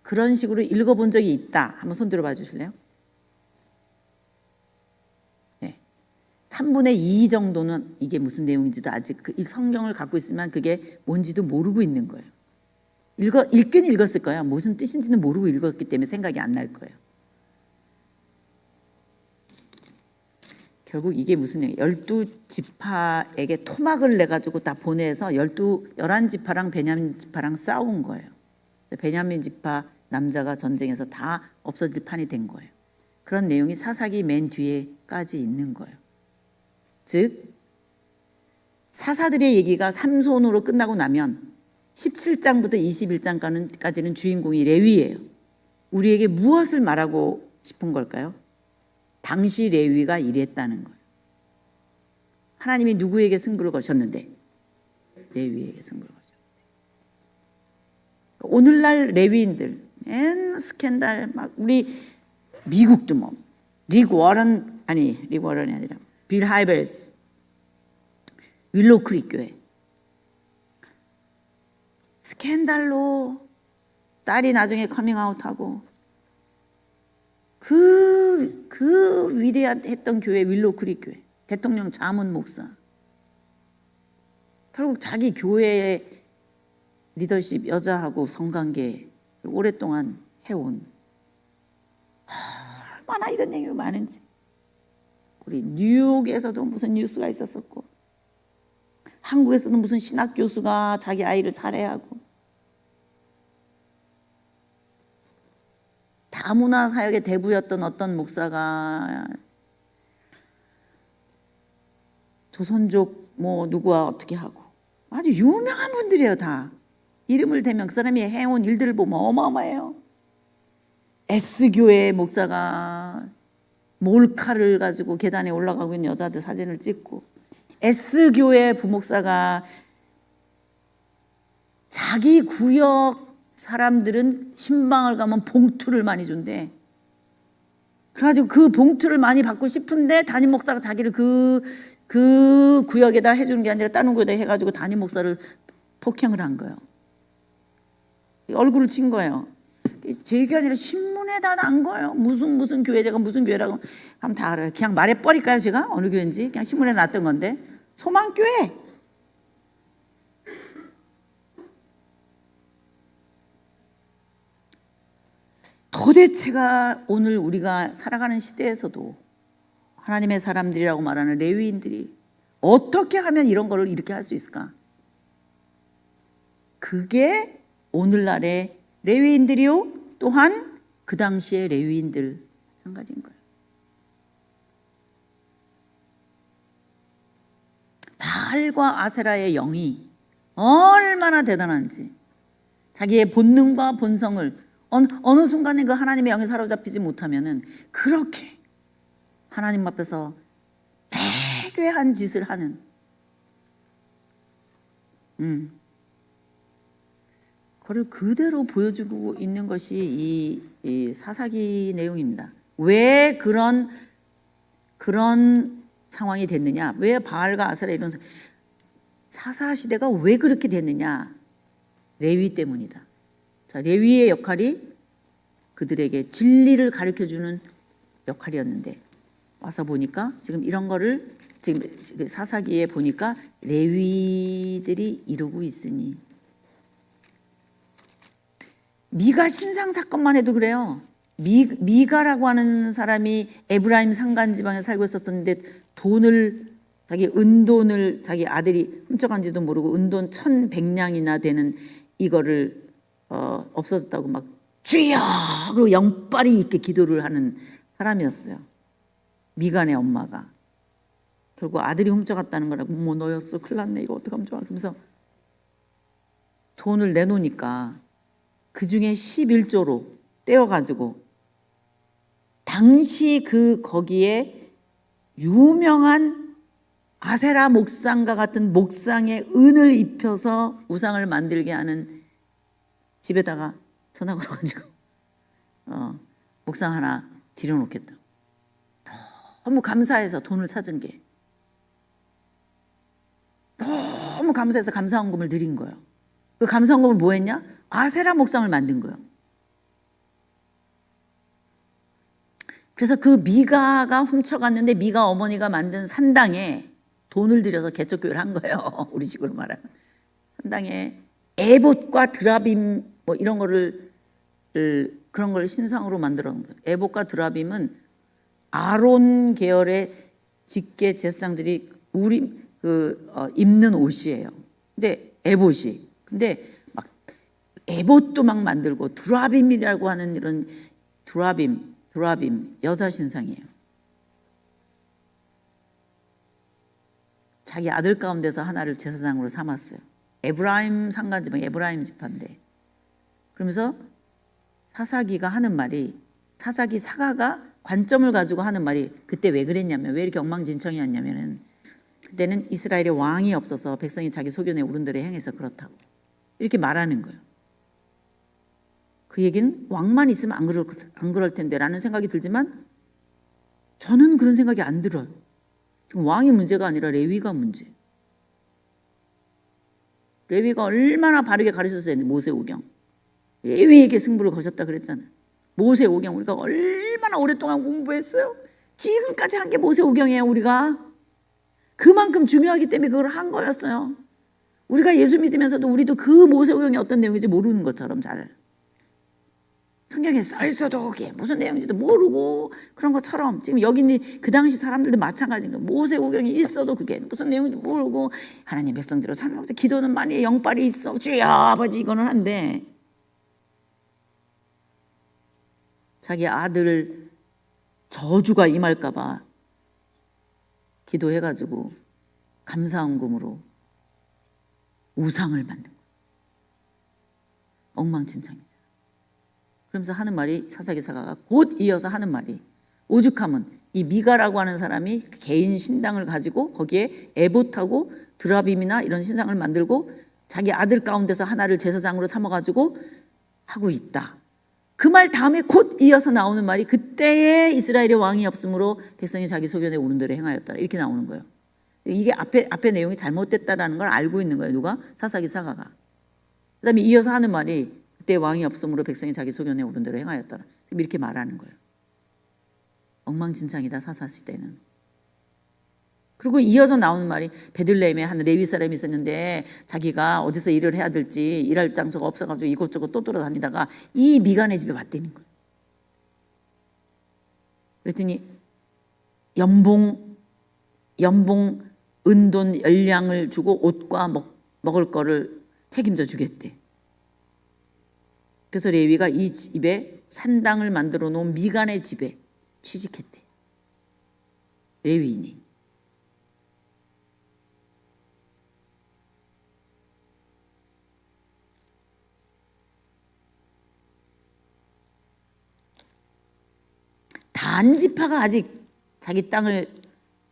그런 식으로 읽어본 적이 있다. 한번 손 들어봐 주실래요? 네. 3분의 2 정도는 이게 무슨 내용인지도 아직 이 성경을 갖고 있으면 그게 뭔지도 모르고 있는 거예요. 읽긴 읽었을 거예요. 무슨 뜻인지는 모르고 읽었기 때문에 생각이 안 날 거예요. 결국 이게 무슨 얘기예요? 12지파에게 토막을 내가지고 다 보내서 11지파랑 베냐민 지파랑 싸운 거예요. 베냐민 지파 남자가 전쟁에서 다 없어질 판이 된 거예요. 그런 내용이 사사기 맨 뒤에까지 있는 거예요. 즉 사사들의 얘기가 삼손으로 끝나고 나면 17장부터 21장까지는 주인공이 레위예요. 우리에게 무엇을 말하고 싶은 걸까요? 당시 레위가 이랬다는 거예요. 하나님이 누구에게 승부를 거셨는데? 레위에게 승부를 거셨는데. 오늘날 레위인들 스캔들 막 우리 미국도 뭐 릭 워런이 아니라 빌 하이벨스 윌로우 크릭 교회 스캔들로 딸이 나중에 커밍아웃하고 그 위대했던 교회 윌로우 크릭 교회 대통령 자문 목사 결국 자기 교회의 리더십 여자하고 성관계 오랫동안 해온 얼마나 이런 얘기가 많은지 우리 뉴욕에서도 무슨 뉴스가 있었었고 한국에서도 무슨 신학 교수가 자기 아이를 살해하고 다문화 사역의 대부였던 어떤 목사가 조선족 뭐 누구와 어떻게 하고 아주 유명한 분들이에요. 다 이름을 대면 그 사람이 해온 일들을 보면 어마어마해요. S교회 목사가 몰카를 가지고 계단에 올라가고 있는 여자들 사진을 찍고 S교회 부목사가 자기 구역 사람들은 신방을 가면 봉투를 많이 준대. 그래가지고 그 봉투를 많이 받고 싶은데 담임 목사가 자기를 그 구역에다 해주는 게 아니라 다른 구역에다 해가지고 담임 목사를 폭행을 한 거예요. 얼굴을 친 거예요. 제 얘기가 아니라 신문에다 난 거예요. 무슨 교회 제가 무슨 교회라고 하면 다 알아요. 그냥 말해버릴까요 제가? 어느 교회인지 그냥 신문에 났던 건데 소망교회. 도대체가 오늘 우리가 살아가는 시대에서도 하나님의 사람들이라고 말하는 레위인들이 어떻게 하면 이런 거를 이렇게 할 수 있을까? 그게 오늘날의 레위인들이요 또한 그 당시의 레위인들 마찬가지인 거예요. 바알과 아세라의 영이 얼마나 대단한지 자기의 본능과 본성을 어느 순간에 그 하나님의 영에 사로잡히지 못하면은 그렇게 하나님 앞에서 패괴한 짓을 하는 그걸 그대로 보여주고 있는 것이 이 사사기 내용입니다. 왜 그런 상황이 됐느냐? 왜 바알과 아세라 이런 사사 시대가 왜 그렇게 됐느냐? 레위 때문이다. 자, 레위의 역할이 그들에게 진리를 가르쳐주는 역할이었는데 와서 보니까 지금 이런 거를 지금 사사기에 보니까 레위들이 이루고 있으니 미가 신상 사건만 해도 그래요. 미가라고 하는 사람이 에브라임 산간 지방에 살고 있었는데 자기 은돈을 자기 아들이 훔쳐간지도 모르고 은돈 1,100냥이나 되는 이거를 없어졌다고 막 주여! 그리고 영빨이 있게 기도를 하는 사람이었어요. 미간의 엄마가. 결국 아들이 훔쳐갔다는 거라고 뭐 너였어? 큰일 났네. 이거 어떡하면 좋아? 그러면서 돈을 내놓으니까 그중에 11조로 떼어가지고 당시 거기에 유명한 아세라 목상과 같은 목상의 은을 입혀서 우상을 만들게 하는 집에다가 전화 걸어가지고 목상 하나 들여놓겠다. 너무 감사해서 돈을 찾은 게 너무 감사해서 감사헌금을 드린 거예요. 그 감사헌금을 뭐 했냐? 아세라 목상을 만든 거예요. 그래서 그 미가가 훔쳐갔는데 미가 어머니가 만든 산당에 돈을 들여서 개척교회를 한 거예요. 우리 식으로 말하면 산당에 에봇과 드라빔 뭐 이런 거를 그런 걸 신상으로 만들어 놓은 거예요. 에봇과 드라빔은 아론 계열의 직계 제사장들이 입는 옷이에요. 근데 에봇이 막 에봇도 막 만들고 드라빔이라고 하는 이런 드라빔 여자 신상이에요. 자기 아들 가운데서 하나를 제사장으로 삼았어요. 에브라임 산간지방 에브라임 지파인데 그러면서 사사기가 하는 말이 사사기 사가가 관점을 가지고 하는 말이 그때 왜 그랬냐면 왜 이렇게 엉망진창이었냐면은 그때는 이스라엘에 왕이 없어서 백성이 자기 소견에 오른 대로 행해서 그렇다고 이렇게 말하는 거예요. 그 얘기는 왕만 있으면 안 그럴 텐데라는 생각이 들지만 저는 그런 생각이 안 들어요. 지금 왕이 문제가 아니라 레위가 문제. 레위가 얼마나 바르게 가르쳤어야 했는데 모세오경. 레위에게 승부를 거셨다 그랬잖아요. 모세오경 우리가 얼마나 오랫동안 공부했어요. 지금까지 한 게 모세오경이에요. 우리가 그만큼 중요하기 때문에 그걸 한 거였어요. 우리가 예수 믿으면서도 우리도 그 모세오경이 어떤 내용인지 모르는 것처럼 잘 성경에 써 있어도 그게 무슨 내용인지도 모르고 그런 것처럼 지금 여기 있는 그 당시 사람들도 마찬가지인 거예요. 모세오경이 있어도 그게 무슨 내용인지 모르고 하나님 백성들로 살면서 기도는 많이 영빨이 있어 주여 아버지 이거는 한데 자기 아들 저주가 임할까 봐 기도해가지고 감사헌금으로 우상을 만든 거예요. 엉망진창이죠. 그러면서 하는 말이 사사기사가 곧 이어서 하는 말이 오죽하면 이 미가라고 하는 사람이 개인 신당을 가지고 거기에 에봇하고 드라빔이나 이런 신상을 만들고 자기 아들 가운데서 하나를 제사장으로 삼아가지고 하고 있다. 그 말 다음에 곧 이어서 나오는 말이 그때에 이스라엘의 왕이 없으므로 백성이 자기 소견에 오른 대로 행하였다. 이렇게 나오는 거예요. 이게 앞에 내용이 잘못됐다라는 걸 알고 있는 거예요. 누가? 사사기사가가. 그다음에 이어서 하는 말이 그때 왕이 없으므로 백성이 자기 소견에 오른 대로 행하였다. 이렇게 말하는 거예요. 엉망진창이다 사사시대는. 그리고 이어서 나오는 말이 베들레헴에 한 레위 사람이 있었는데 자기가 어디서 일을 해야 될지 일할 장소가 없어가지고 이곳저곳 또 돌아다니다가 이 미간의 집에 왔다는 거예요. 그랬더니 연봉 은돈 열량을 주고 옷과 먹을 거를 책임져 주겠대. 그래서 레위가 이 집에 산당을 만들어 놓은 미간의 집에 취직했대. 레위인이. 단지파가 아직 자기 땅을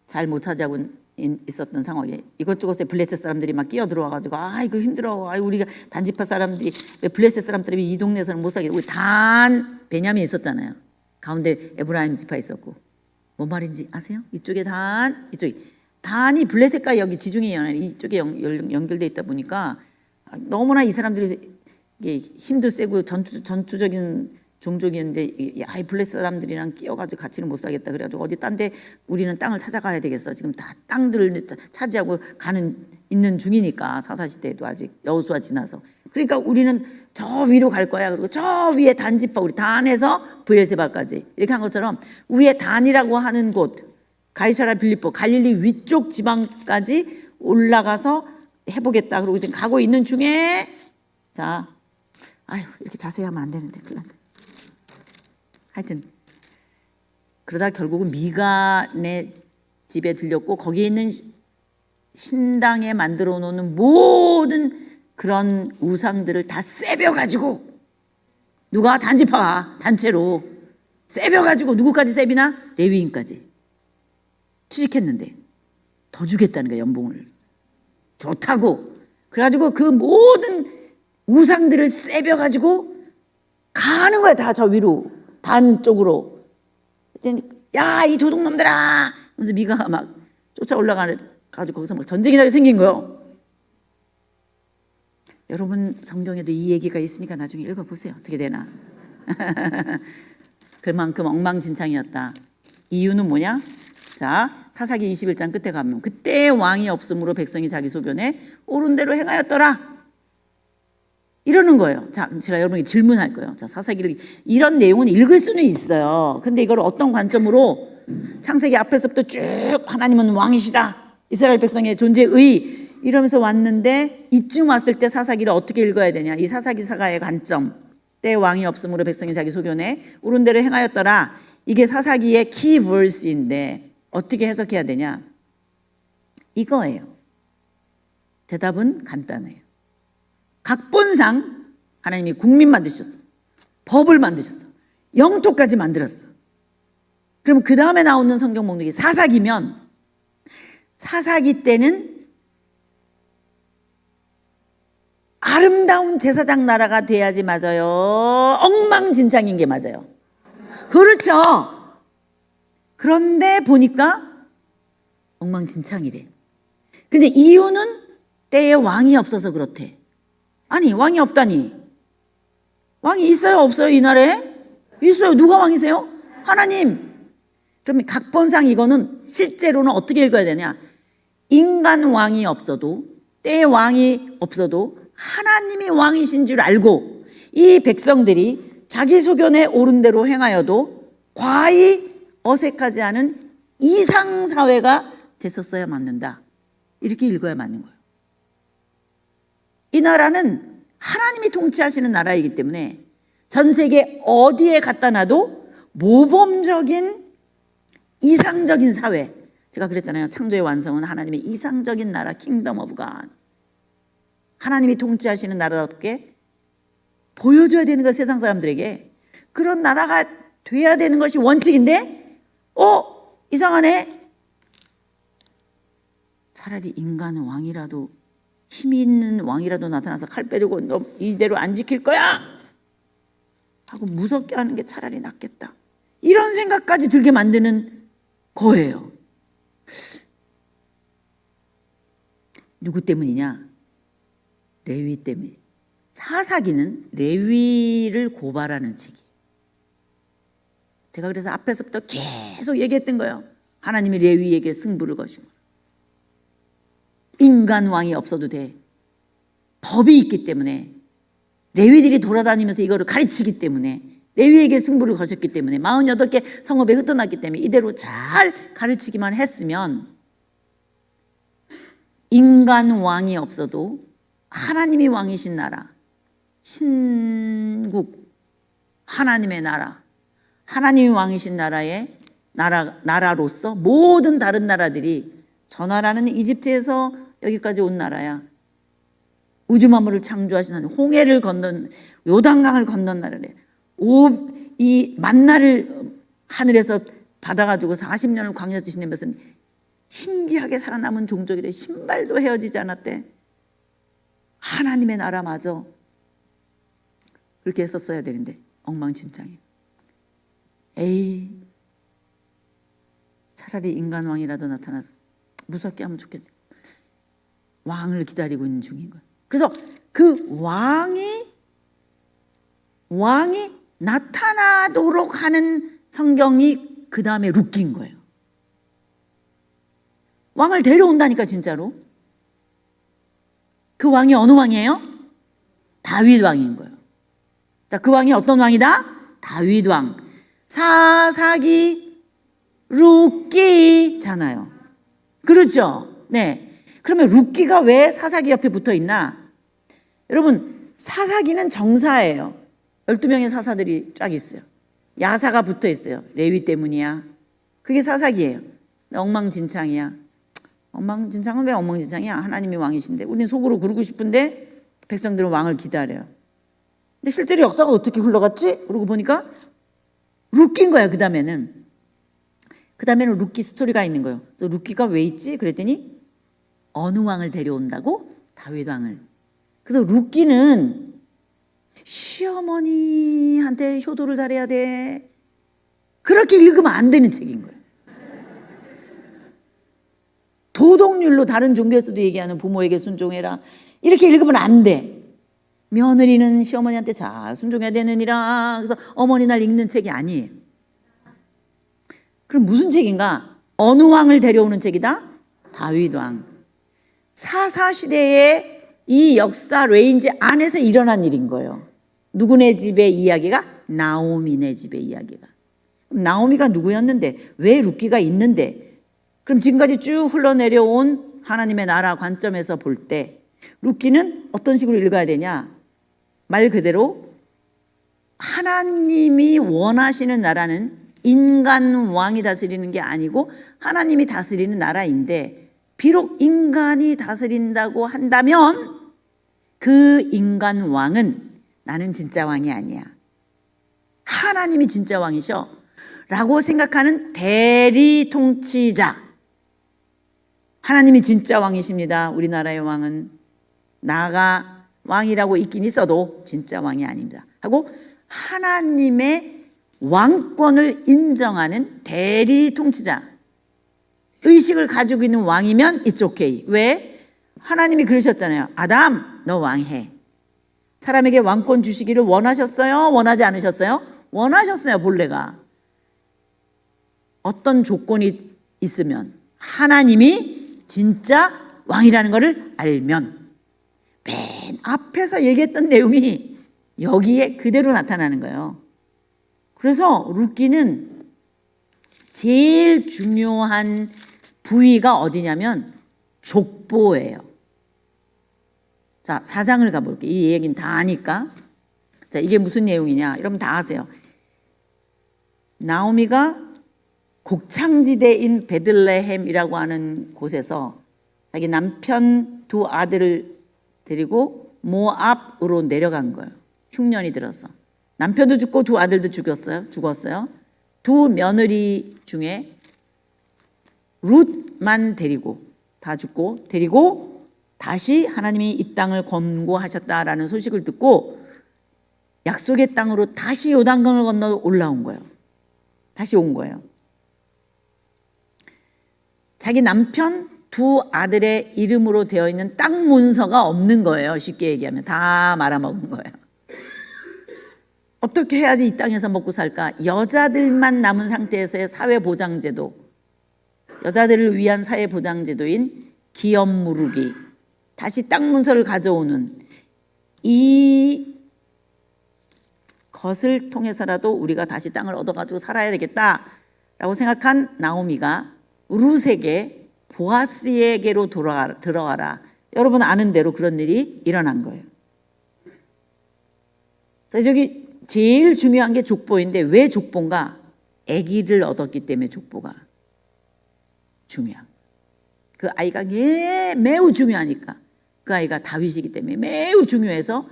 잘 못 차지하고 있었던 상황에 이것저것에 블레셋 사람들이 막 끼어 들어와가지고 아 이거 힘들어. 아 우리가 단지파 사람들이 왜 블레셋 사람들이 이 동네에서는 못 살게. 우리 단 베냐민 있었잖아요. 가운데 에브라임 지파 있었고 뭔 말인지 아세요? 이쪽에 단 이쪽이 단이 블레셋과 여기 지중해 이쪽에 연결돼 있다 보니까 너무나 이 사람들이 힘도 세고 전투적인 종족이었는데 야, 이 블레셋 사람들이랑 끼어가지고 같이는 못 살겠다 그래가지고 어디 딴데 우리는 땅을 찾아가야 되겠어. 지금 다 땅들을 차지하고 있는 중이니까 사사시대에도 아직 여호수아 지나서 그러니까 우리는 저 위로 갈 거야. 그리고 저 위에 단지파 우리 단에서 브엘세바까지 이렇게 한 것처럼 위에 단이라고 하는 곳 가이사라 빌립보 갈릴리 위쪽 지방까지 올라가서 해보겠다. 그리고 지금 가고 있는 중에 자 아유 이렇게 자세히 하면 안 되는데 큰일 났네. 하여튼 그러다 결국은 미간의 집에 들렸고 거기에 있는 신당에 만들어 놓는 모든 그런 우상들을 다 세벼가지고 누가 단지파가 단체로 세벼가지고 누구까지 세비나 레위인까지 취직했는데 더 주겠다는 거야. 연봉을 좋다고 그래가지고 그 모든 우상들을 세벼가지고 가는 거야. 다 저 위로 단 쪽으로. 야 이 도둑놈들아 하면서 미가가 막 쫓아 올라가가지고 거기서 막 전쟁이 나게 생긴 거예요. 여러분 성경에도 이 얘기가 있으니까 나중에 읽어보세요. 어떻게 되나. 그만큼 엉망진창이었다. 이유는 뭐냐? 자 사사기 21장 끝에 가면 그때 왕이 없으므로 백성이 자기 소견에 옳은 대로 행하였더라. 이러는 거예요. 자, 제가 여러분에게 질문할 거예요. 자, 사사기를 이런 내용은 읽을 수는 있어요. 근데 이걸 어떤 관점으로 창세기 앞에서부터 쭉 하나님은 왕이시다. 이스라엘 백성의 존재의 이러면서 왔는데 이쯤 왔을 때 사사기를 어떻게 읽어야 되냐? 이 사사기사가의 관점. 때 왕이 없으므로 백성이 자기 소견에 옳은 대로 행하였더라. 이게 사사기의 키 버스인데 어떻게 해석해야 되냐? 이거예요. 대답은 간단해요. 각본상 하나님이 국민 만드셨어. 법을 만드셨어. 영토까지 만들었어. 그럼 그 다음에 나오는 성경 목록이 사사기면 사사기 때는 아름다운 제사장 나라가 돼야지 맞아요? 엉망진창인 게 맞아요? 그렇죠. 그런데 보니까 엉망진창이래. 근데 이유는 때에 왕이 없어서 그렇대. 아니, 왕이 없다니. 왕이 있어요, 없어요, 이 나라에? 있어요. 누가 왕이세요? 하나님. 그러면 각본상 이거는 실제로는 어떻게 읽어야 되냐? 인간 왕이 없어도, 때에 왕이 없어도 하나님이 왕이신 줄 알고 이 백성들이 자기 소견에 옳은 대로 행하여도 과히 어색하지 않은 이상사회가 됐었어야 맞는다. 이렇게 읽어야 맞는 거예요. 이 나라는 하나님이 통치하시는 나라이기 때문에 전 세계 어디에 갖다 놔도 모범적인 이상적인 사회. 제가 그랬잖아요. 창조의 완성은 하나님의 이상적인 나라, 킹덤 오브 갓. 하나님이 통치하시는 나라답게 보여줘야 되는 거, 세상 사람들에게. 그런 나라가 돼야 되는 것이 원칙인데 이상하네. 차라리 인간은 왕이라도, 힘이 있는 왕이라도 나타나서 칼 빼들고 너 이대로 안 지킬 거야 하고 무섭게 하는 게 차라리 낫겠다. 이런 생각까지 들게 만드는 거예요. 누구 때문이냐? 레위 때문에. 사사기는 레위를 고발하는 책이에요. 제가 그래서 앞에서부터 계속 얘기했던 거예요. 하나님이 레위에게 승부를 거신 거예요. 인간 왕이 없어도 돼. 법이 있기 때문에, 레위들이 돌아다니면서 이거를 가르치기 때문에, 레위에게 승부를 거셨기 때문에, 48개 성읍에 흩어났기 때문에 이대로 잘 가르치기만 했으면 인간 왕이 없어도 하나님이 왕이신 나라, 신국, 하나님의 나라, 하나님이 왕이신 나라로서 모든 다른 나라들이, 저 나라는 이집트에서 여기까지 온 나라야. 우주 만물을 창조하신 하나님, 홍해를 건넌, 요단강을 건넌 나라래. 이 만나를 하늘에서 받아가지고 40년을 광야 지신 것은 신기하게 살아남은 종족이래. 신발도 헤어지지 않았대. 하나님의 나라마저 그렇게 했었어야 되는데 엉망진창이에요. 에이, 차라리 인간 왕이라도 나타나서 무섭게 하면 좋겠네. 왕을 기다리고 있는 중인 거예요. 그래서 그 왕이 나타나도록 하는 성경이 그 다음에 룻기인 거예요. 왕을 데려온다니까, 진짜로. 그 왕이 어느 왕이에요? 다윗 왕인 거예요. 자, 그 왕이 어떤 왕이다? 다윗 왕. 사사기, 룻기잖아요. 그렇죠? 네. 그러면 룻기가 왜 사사기 옆에 붙어 있나? 여러분, 사사기는 정사예요. 12명의 사사들이 쫙 있어요. 야사가 붙어 있어요. 레위 때문이야. 그게 사사기예요. 엉망진창이야. 엉망진창은 왜 엉망진창이야? 하나님이 왕이신데. 우리는 속으로 그러고 싶은데 백성들은 왕을 기다려요. 근데 실제로 역사가 어떻게 흘러갔지? 그러고 보니까 룻기인 거야. 그 다음에는 룻기 스토리가 있는 거예요. 그래서 룻기가 왜 있지? 그랬더니 어느 왕을 데려온다고? 다윗 왕을. 그래서 룻기는 시어머니한테 효도를 잘해야 돼. 그렇게 읽으면 안 되는 책인 거예요. 도덕률로 다른 종교에서도 얘기하는 부모에게 순종해라. 이렇게 읽으면 안 돼. 며느리는 시어머니한테 잘 순종해야 되느니라. 그래서 어머니 날 읽는 책이 아니에요. 그럼 무슨 책인가? 어느 왕을 데려오는 책이다? 다윗 왕. 사사시대의 이 역사 레인지 안에서 일어난 일인 거예요. 누구네 집의 이야기가? 나오미네 집의 이야기가. 나오미가 누구였는데? 왜 룻기가 있는데? 그럼 지금까지 쭉 흘러내려온 하나님의 나라 관점에서 볼 때 룻기는 어떤 식으로 읽어야 되냐? 말 그대로 하나님이 원하시는 나라는 인간 왕이 다스리는 게 아니고 하나님이 다스리는 나라인데, 비록 인간이 다스린다고 한다면 그 인간 왕은 나는 진짜 왕이 아니야, 하나님이 진짜 왕이셔 라고 생각하는 대리 통치자. 하나님이 진짜 왕이십니다. 우리나라의 왕은 나아가 왕이라고 있긴 있어도 진짜 왕이 아닙니다 하고 하나님의 왕권을 인정하는 대리 통치자 의식을 가지고 있는 왕이면 it's okay. 왜? 하나님이 그러셨잖아요. 아담 너 왕해. 사람에게 왕권 주시기를 원하셨어요? 원하지 않으셨어요? 원하셨어요. 본래가. 어떤 조건이 있으면 하나님이 진짜 왕이라는 것을 알면 맨 앞에서 얘기했던 내용이 여기에 그대로 나타나는 거예요. 그래서 룻기는 제일 중요한 부위가 어디냐면 족보예요. 자, 4장을 가볼게요. 이 얘기는 다 아니까. 자, 이게 무슨 내용이냐? 여러분 다 아세요. 나오미가 곡창지대인 베들레헴이라고 하는 곳에서 자기 남편 두 아들을 데리고 모압으로 내려간 거예요. 흉년이 들어서. 남편도 죽고 두 아들도 죽었어요. 두 며느리 중에 룻만 데리고 다 죽고 데리고 다시 하나님이 이 땅을 권고하셨다라는 소식을 듣고 약속의 땅으로 다시 요단강을 건너 올라온 거예요. 다시 온 거예요. 자기 남편 두 아들의 이름으로 되어 있는 땅 문서가 없는 거예요. 쉽게 얘기하면 다 말아먹은 거예요. 어떻게 해야지 이 땅에서 먹고 살까? 여자들만 남은 상태에서의 사회보장제도, 여자들을 위한 사회보장제도인 기업무르기, 다시 땅 문서를 가져오는 이 것을 통해서라도 우리가 다시 땅을 얻어가지고 살아야 되겠다라고 생각한 나오미가 룻에게 보아스에게로 들어가라. 여러분 아는 대로 그런 일이 일어난 거예요. 그래서 저기 제일 중요한 게 족보인데 왜 족보인가? 아기를 얻었기 때문에 족보가 중요한 거예요. 그 아이가 매우 중요하니까. 그 아이가 다윗이기 때문에 매우 중요해서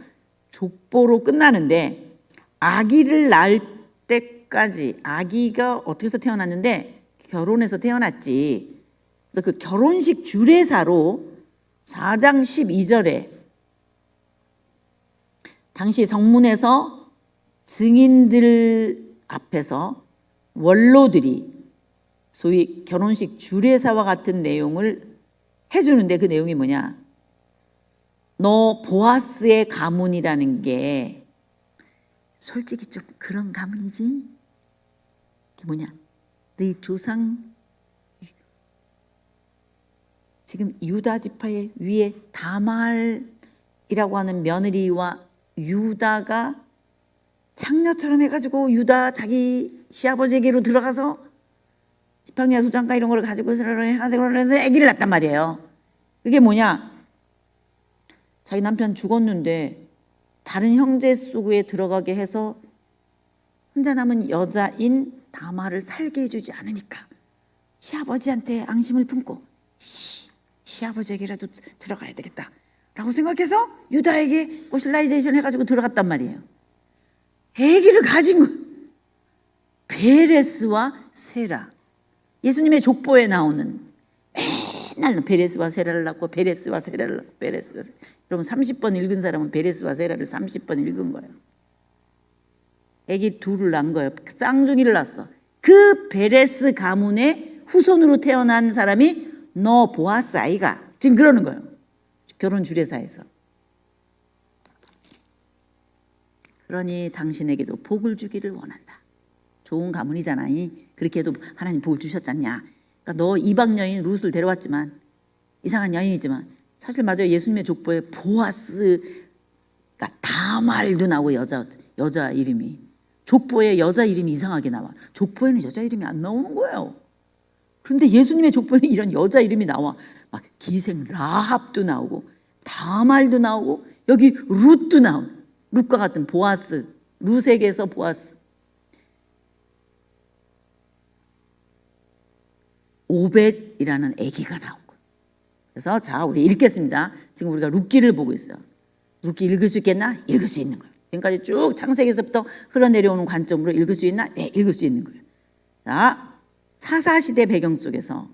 족보로 끝나는데 아기를 낳을 때까지 아기가 어떻게 해서 태어났는데 결혼해서 태어났지. 그래서 그 결혼식 주례사로 4장 12절에 당시 성문에서 증인들 앞에서 원로들이 소위 결혼식 주례사와 같은 내용을 해주는데 그 내용이 뭐냐? 너 보아스의 가문이라는 게 솔직히 좀 그런 가문이지? 그게 뭐냐? 너희 조상 지금 유다 지파의 위에 다말이라고 하는 며느리와 유다가 창녀처럼 해가지고 유다 자기 시아버지에게로 들어가서 지팡이와 소장가 이런 걸 가지고 해서 아기를 낳단 말이에요. 그게 뭐냐? 자기 남편 죽었는데 다른 형제 속에 들어가게 해서 혼자 남은 여자인 다말을 살게 해주지 않으니까 시아버지한테 앙심을 품고 시아버지에게라도 들어가야 되겠다 라고 생각해서 유다에게 고실라이제이션 해가지고 들어갔단 말이에요. 아기를 가진 거 베레스와 세라. 예수님의 족보에 나오는 맨날 베레스와 세라를 낳고 베레스와 세라를 낳고 베레스와 세라. 여러분 30번 읽은 사람은 베레스와 세라를 30번 읽은 거예요. 아기 둘을 낳은 거예요. 쌍둥이를 낳았어. 그 베레스 가문의 후손으로 태어난 사람이 너 보아스 아이가 지금 그러는 거예요. 결혼 주례사에서. 그러니 당신에게도 복을 주기를 원한다. 좋은 가문이잖아. 그렇게 해도 하나님 복을 주셨잖냐. 그러니까 너 이방 여인 룻을 데려왔지만 이상한 여인이지만 사실 맞아요. 예수님의 족보에 보아스가 다말도 나오고 여자 이름이 족보에 여자 이름이 이상하게 나와. 족보에는 여자 이름이 안 나오는 거예요. 그런데 예수님의 족보에는 이런 여자 이름이 나와. 막 기생 라합도 나오고 다말도 나오고 여기 룻도 나오고 룻과 같은 보아스, 룻에게서 보아스. 오벳이라는 아기가 나오고. 그래서 자 우리 읽겠습니다. 지금 우리가 룻기를 보고 있어요. 룻기 읽을 수 있겠나? 읽을 수 있는 거예요. 지금까지 쭉 창세기에서부터 흘러내려오는 관점으로 읽을 수 있나? 네, 읽을 수 있는 거예요. 자, 사사시대 배경 속에서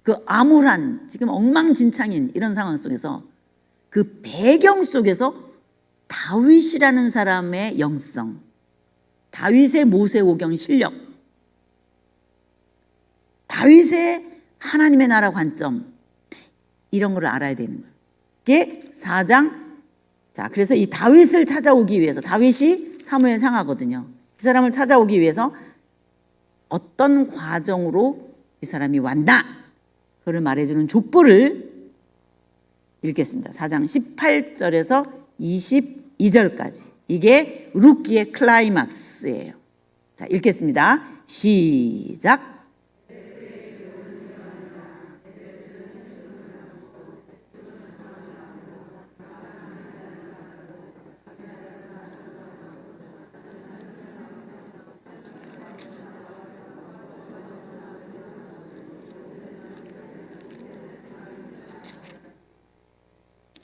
그 암울한 지금 엉망진창인 이런 상황 속에서 그 배경 속에서 다윗이라는 사람의 영성, 다윗의 모세오경 실력, 다윗의 하나님의 나라 관점, 이런 걸 알아야 되는 거예요. 이게 4장. 자, 그래서 이 다윗을 찾아오기 위해서, 다윗이 사무엘 상하거든요. 이 사람을 찾아오기 위해서 어떤 과정으로 이 사람이 왔나, 그걸 말해주는 족보를 읽겠습니다. 4장 18절에서 22절까지. 이게 룻기의 클라이막스예요. 자, 읽겠습니다. 시작.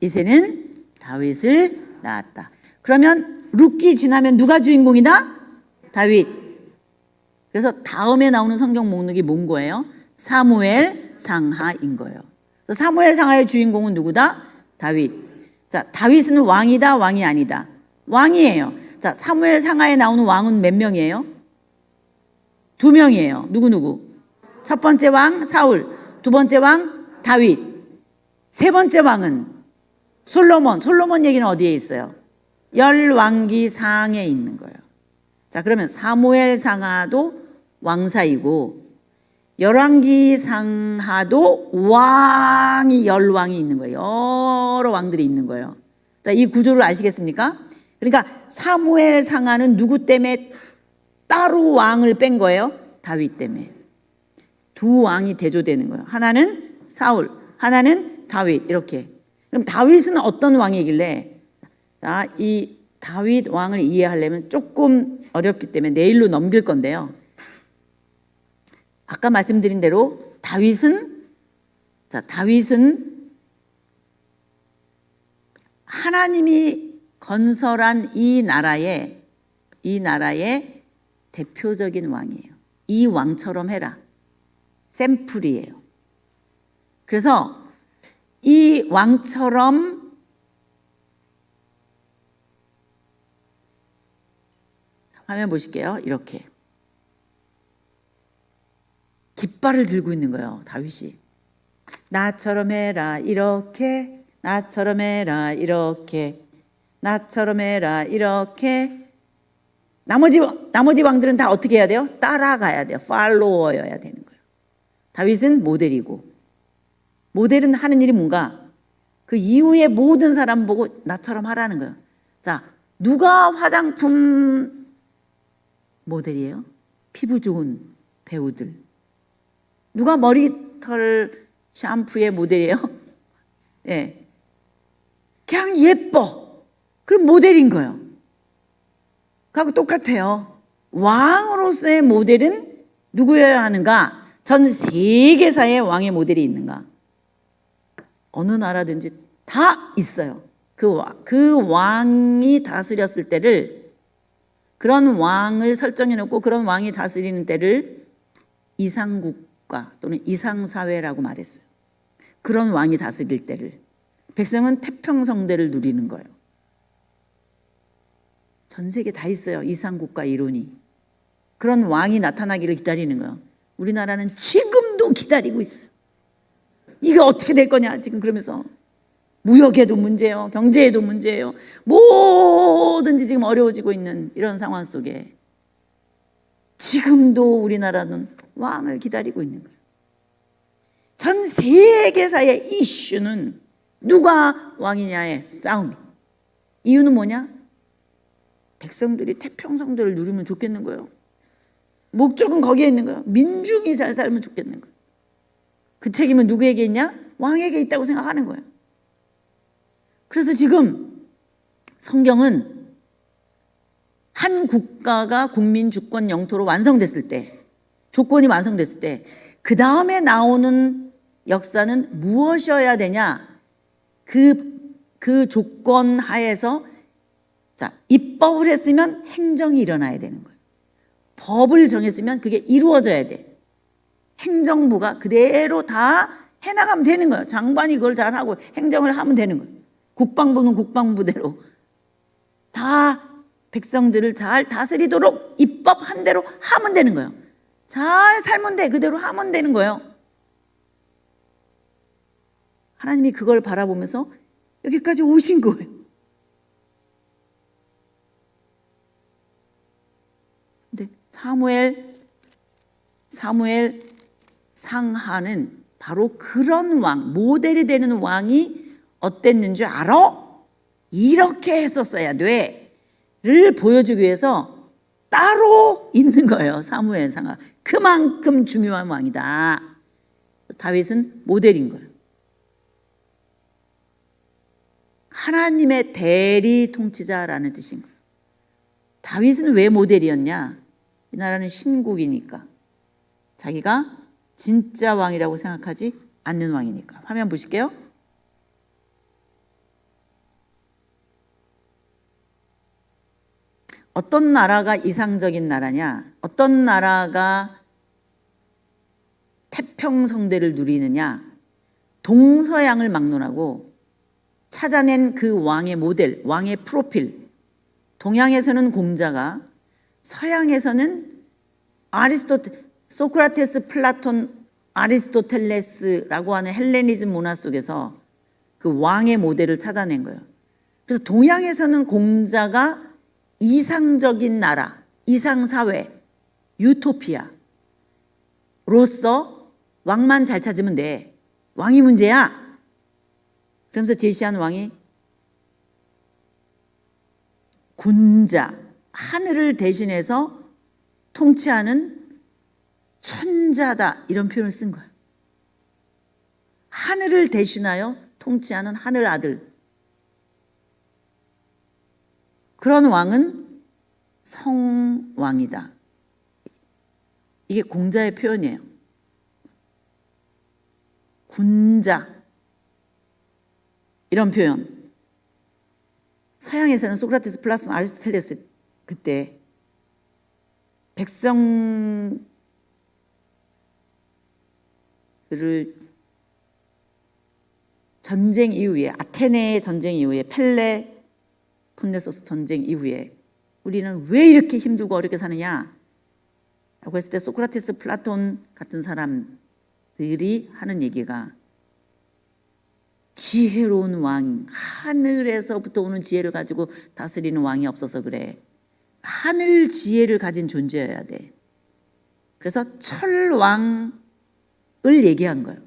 이새는 다윗을 낳았다. 그러면 룻기 지나면 누가 주인공이다? 다윗. 그래서 다음에 나오는 성경 목록이 뭔 거예요? 사무엘 상하인 거예요. 그래서 사무엘 상하의 주인공은 누구다? 다윗. 자, 다윗은 왕이다, 왕이 아니다? 왕이에요. 자, 사무엘 상하에 나오는 왕은 몇 명이에요? 2명이에요. 누구? 첫 번째 왕 사울, 두 번째 왕 다윗, 세 번째 왕은 솔로몬. 솔로몬 얘기는 어디에 있어요? 열왕기상에 있는 거예요. 자, 그러면 사무엘 상하도 왕사이고 열왕기상하도 왕이, 열왕이 있는 거예요. 여러 왕들이 있는 거예요. 자, 이 구조를 아시겠습니까? 그러니까 사무엘 상하는 누구 때문에 따로 왕을 뺀 거예요? 다윗 때문에. 두 왕이 대조되는 거예요. 하나는 사울, 하나는 다윗. 이렇게. 그럼 다윗은 어떤 왕이길래, 자, 이 다윗 왕을 이해하려면 조금 어렵기 때문에 내일로 넘길 건데요. 아까 말씀드린 대로 다윗은 하나님이 건설한 이 나라의 대표적인 왕이에요. 이 왕처럼 해라. 샘플이에요. 그래서 이 왕처럼 화면 보실게요. 이렇게 깃발을 들고 있는 거예요. 다윗이. 나처럼 해라 이렇게, 나처럼 해라 이렇게, 나처럼 해라 이렇게. 나머지 왕들은 다 어떻게 해야 돼요? 따라가야 돼요. 팔로워여야 되는 거예요. 다윗은 모델이고, 모델은 하는 일이 뭔가 그 이후에 모든 사람 보고 나처럼 하라는 거예요. 자, 누가 화장품 모델이에요? 피부 좋은 배우들. 누가 머리털 샴푸의 모델이에요? 예. 그냥 예뻐. 그럼 모델인 거예요. 그하고 똑같아요. 왕으로서의 모델은 누구여야 하는가? 전 세계사의 왕의 모델이 있는가? 어느 나라든지 다 있어요. 그 왕이 다스렸을 때를, 그런 왕을 설정해 놓고 그런 왕이 다스리는 때를 이상국가 또는 이상사회라고 말했어요. 그런 왕이 다스릴 때를. 백성은 태평성대를 누리는 거예요. 전 세계 다 있어요. 이상국가 이론이. 그런 왕이 나타나기를 기다리는 거예요. 우리나라는 지금도 기다리고 있어요. 이게 어떻게 될 거냐 지금. 그러면서 무역에도 문제예요. 경제에도 문제예요. 뭐든지 지금 어려워지고 있는 이런 상황 속에 지금도 우리나라는 왕을 기다리고 있는 거예요. 전 세계사의 이슈는 누가 왕이냐의 싸움. 이유는 뭐냐? 백성들이 태평성대를 누리면 좋겠는 거예요. 목적은 거기에 있는 거예요. 민중이 잘 살면 좋겠는 거예요. 그 책임은 누구에게 있냐? 왕에게 있다고 생각하는 거예요. 그래서 지금 성경은 한 국가가 국민 주권 영토로 완성됐을 때, 조건이 완성됐을 때, 그 다음에 나오는 역사는 무엇이어야 되냐? 그 조건 하에서, 자, 입법을 했으면 행정이 일어나야 되는 거예요. 법을 정했으면 그게 이루어져야 돼. 행정부가 그대로 다 해나가면 되는 거예요. 장관이 그걸 잘하고 행정을 하면 되는 거예요. 국방부는 국방부대로 다 백성들을 잘 다스리도록 입법한 대로 하면 되는 거예요. 잘 살면 돼. 그대로 하면 되는 거예요. 하나님이 그걸 바라보면서 여기까지 오신 거예요. 근데 사무엘 상하는 바로 그런 왕, 모델이 되는 왕이 어땠는 줄 알아? 이렇게 했었어야 돼를 보여주기 위해서 따로 있는 거예요. 사무엘 상하. 그만큼 중요한 왕이다. 다윗은 모델인 거예요. 하나님의 대리 통치자라는 뜻인 거예요. 다윗은 왜 모델이었냐? 이 나라는 신국이니까. 자기가 진짜 왕이라고 생각하지 않는 왕이니까. 화면 보실게요. 어떤 나라가 이상적인 나라냐? 어떤 나라가 태평성대를 누리느냐? 동서양을 막론하고 찾아낸 그 왕의 모델, 왕의 프로필. 동양에서는 공자가, 서양에서는 소크라테스, 플라톤, 아리스토텔레스라고 하는 헬레니즘 문화 속에서 그 왕의 모델을 찾아낸 거예요. 그래서 동양에서는 공자가 이상적인 나라, 이상사회, 유토피아로서 왕만 잘 찾으면 돼. 왕이 문제야. 그러면서 제시한 왕이 군자, 하늘을 대신해서 통치하는 천자다, 이런 표현을 쓴 거예요. 하늘을 대신하여 통치하는 하늘 아들. 그런 왕은 성왕이다. 이게 공자의 표현이에요. 군자, 이런 표현. 서양에서는 소크라테스, 플라톤, 아리스토텔레스, 그때 백성들을 전쟁 이후에, 아테네 전쟁 이후에, 펠레폰네소스 전쟁 이후에 우리는 왜 이렇게 힘들고 어렵게 사느냐 라고 했을 때 소크라테스, 플라톤 같은 사람들이 하는 얘기가 지혜로운 왕, 하늘에서부터 오는 지혜를 가지고 다스리는 왕이 없어서 그래. 하늘 지혜를 가진 존재여야 돼. 그래서 철왕을 얘기한 거예요.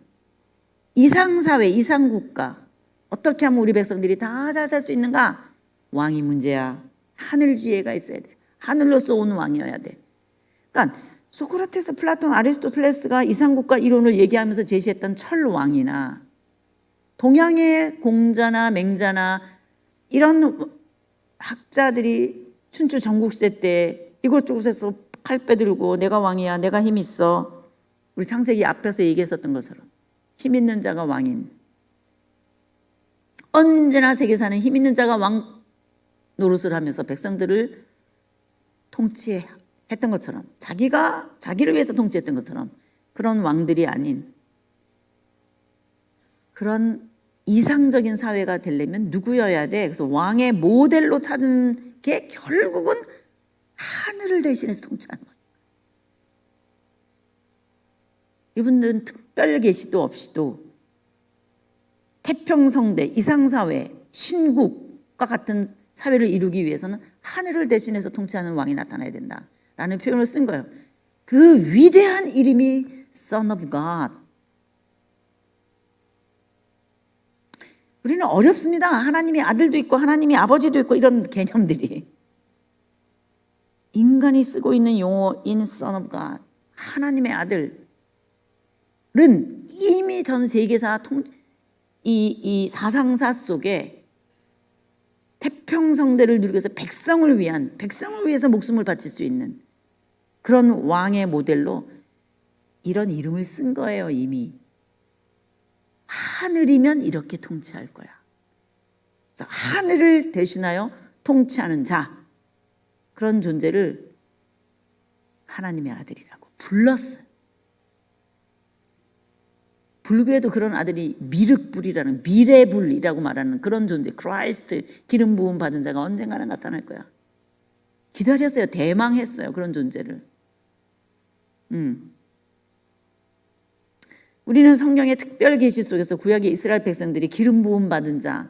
이상사회, 이상국가, 어떻게 하면 우리 백성들이 다 잘 살 수 있는가? 왕이 문제야. 하늘 지혜가 있어야 돼. 하늘로서 오는 왕이어야 돼. 그러니까 소크라테스, 플라톤, 아리스토텔레스가 이상국가 이론을 얘기하면서 제시했던 철왕이나 동양의 공자나 맹자나 이런 학자들이 춘추 전국시대 때 이곳저곳에서 칼 빼들고 내가 왕이야, 내가 힘 있어. 우리 창세기 앞에서 얘기했었던 것처럼 힘 있는 자가 왕인. 언제나 세계사는 힘 있는 자가 왕 노릇을 하면서 백성들을 통치했던 것처럼, 자기를 위해서 통치했던 것처럼, 그런 왕들이 아닌 그런 이상적인 사회가 되려면 누구여야 돼? 그래서 왕의 모델로 찾은 게 결국은 하늘을 대신해서 통치하는 거예요. 이분들은 특별 계시도 없이도 태평성대, 이상사회, 신국과 같은 사회를 이루기 위해서는 하늘을 대신해서 통치하는 왕이 나타나야 된다라는 표현을 쓴 거예요. 그 위대한 이름이 Son of God. 우리는 어렵습니다. 하나님이 아들도 있고 하나님이 아버지도 있고 이런 개념들이. 인간이 쓰고 있는 용어인 Son of God, 하나님의 아들은 이미 전 세계사 이 사상사 속에 태평성대를 누리기 위해서 백성을 위해서 목숨을 바칠 수 있는 그런 왕의 모델로 이런 이름을 쓴 거예요. 이미. 하늘이면 이렇게 통치할 거야. 하늘을 대신하여 통치하는 자, 그런 존재를 하나님의 아들이라고 불렀어요. 불교에도 그런 아들이 미륵불이라는 미래불이라고 말하는 그런 존재, 크라이스트 기름 부음 받은 자가 언젠가는 나타날 거야. 기다렸어요. 대망했어요. 그런 존재를. 우리는 성경의 특별 계시 속에서 구약의 이스라엘 백성들이 기름 부음 받은 자,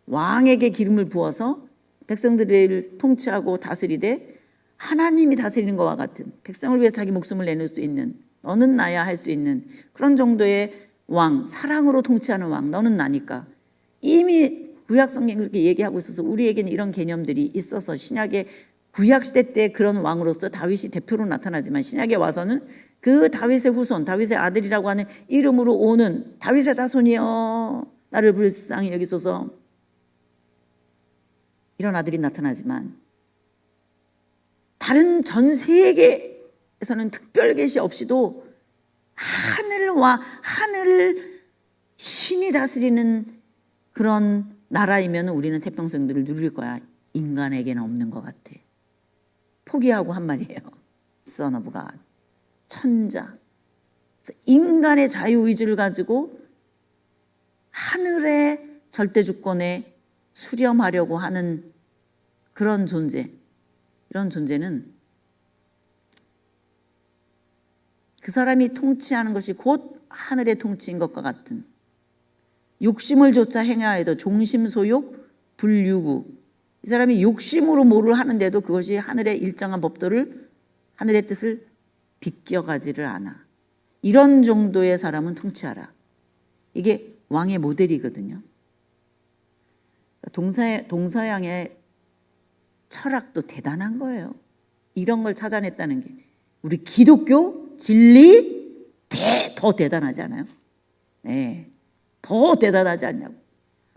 왕에게 기름을 부어서 백성들을 통치하고 다스리되 하나님이 다스리는 것과 같은, 백성을 위해서 자기 목숨을 내놓을 수 있는, 너는 나야 할 수 있는 그런 정도의 왕, 사랑으로 통치하는 왕, 너는 나니까. 이미 구약 성경이 그렇게 얘기하고 있어서 우리에게는 이런 개념들이 있어서 신약의 구약 시대 때 그런 왕으로서 다윗이 대표로 나타나지만 신약에 와서는 그 다윗의 후손, 다윗의 아들이라고 하는 이름으로 오는 다윗의 자손이여 나를 불쌍히 여기소서, 이런 아들이 나타나지만 다른 전 세계에서는 특별 계시 없이도 하늘을 신이 다스리는 그런 나라이면 우리는 태평성들을 누릴 거야. 인간에게는 없는 것 같아. 포기하고 한 말이에요. Son of God, 천자. 인간의 자유의지를 가지고 하늘의 절대주권에 수렴하려고 하는 그런 존재, 이런 존재는 그 사람이 통치하는 것이 곧 하늘의 통치인 것과 같은, 욕심을 조차 행하여도 종심소욕 불유구, 이 사람이 욕심으로 뭐를 하는데도 그것이 하늘의 일정한 법도를, 하늘의 뜻을 비껴가지를 않아. 이런 정도의 사람은 통치하라. 이게 왕의 모델이거든요. 동서양의 철학도 대단한 거예요. 이런 걸 찾아냈다는 게 우리 기독교 진리 더 대단하지 않아요? 네, 더 대단하지 않냐고.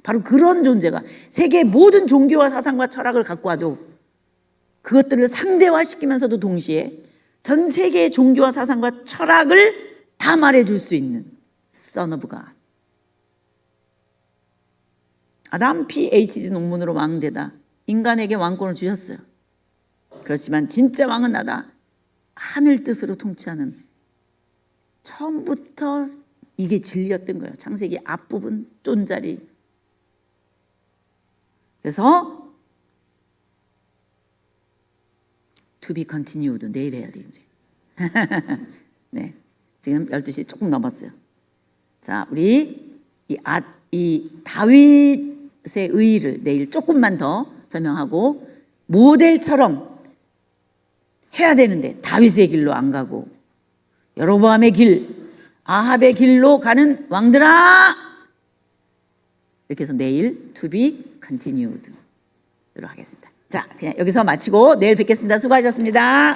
바로 그런 존재가 세계 모든 종교와 사상과 철학을 갖고 와도 그것들을 상대화시키면서도 동시에 전 세계의 종교와 사상과 철학을 다 말해줄 수 있는 Son of God. 아담 PhD 논문으로 왕되다. 인간에게 왕권을 주셨어요. 그렇지만 진짜 왕은 나다. 하늘 뜻으로 통치하는, 처음부터 이게 진리였던 거예요. 창세기 앞부분 쫀자리. 그래서 to be continued 내일 해야 돼 이제. 네, 지금 12시 조금 넘었어요. 자, 우리 이 다윗의 의의를 내일 조금만 더 설명하고, 모델처럼 해야 되는데 다윗의 길로 안 가고 여로보암의 길, 아합의 길로 가는 왕들아, 이렇게 해서 내일 to be continued로 하겠습니다. 자, 그냥 여기서 마치고 내일 뵙겠습니다. 수고하셨습니다.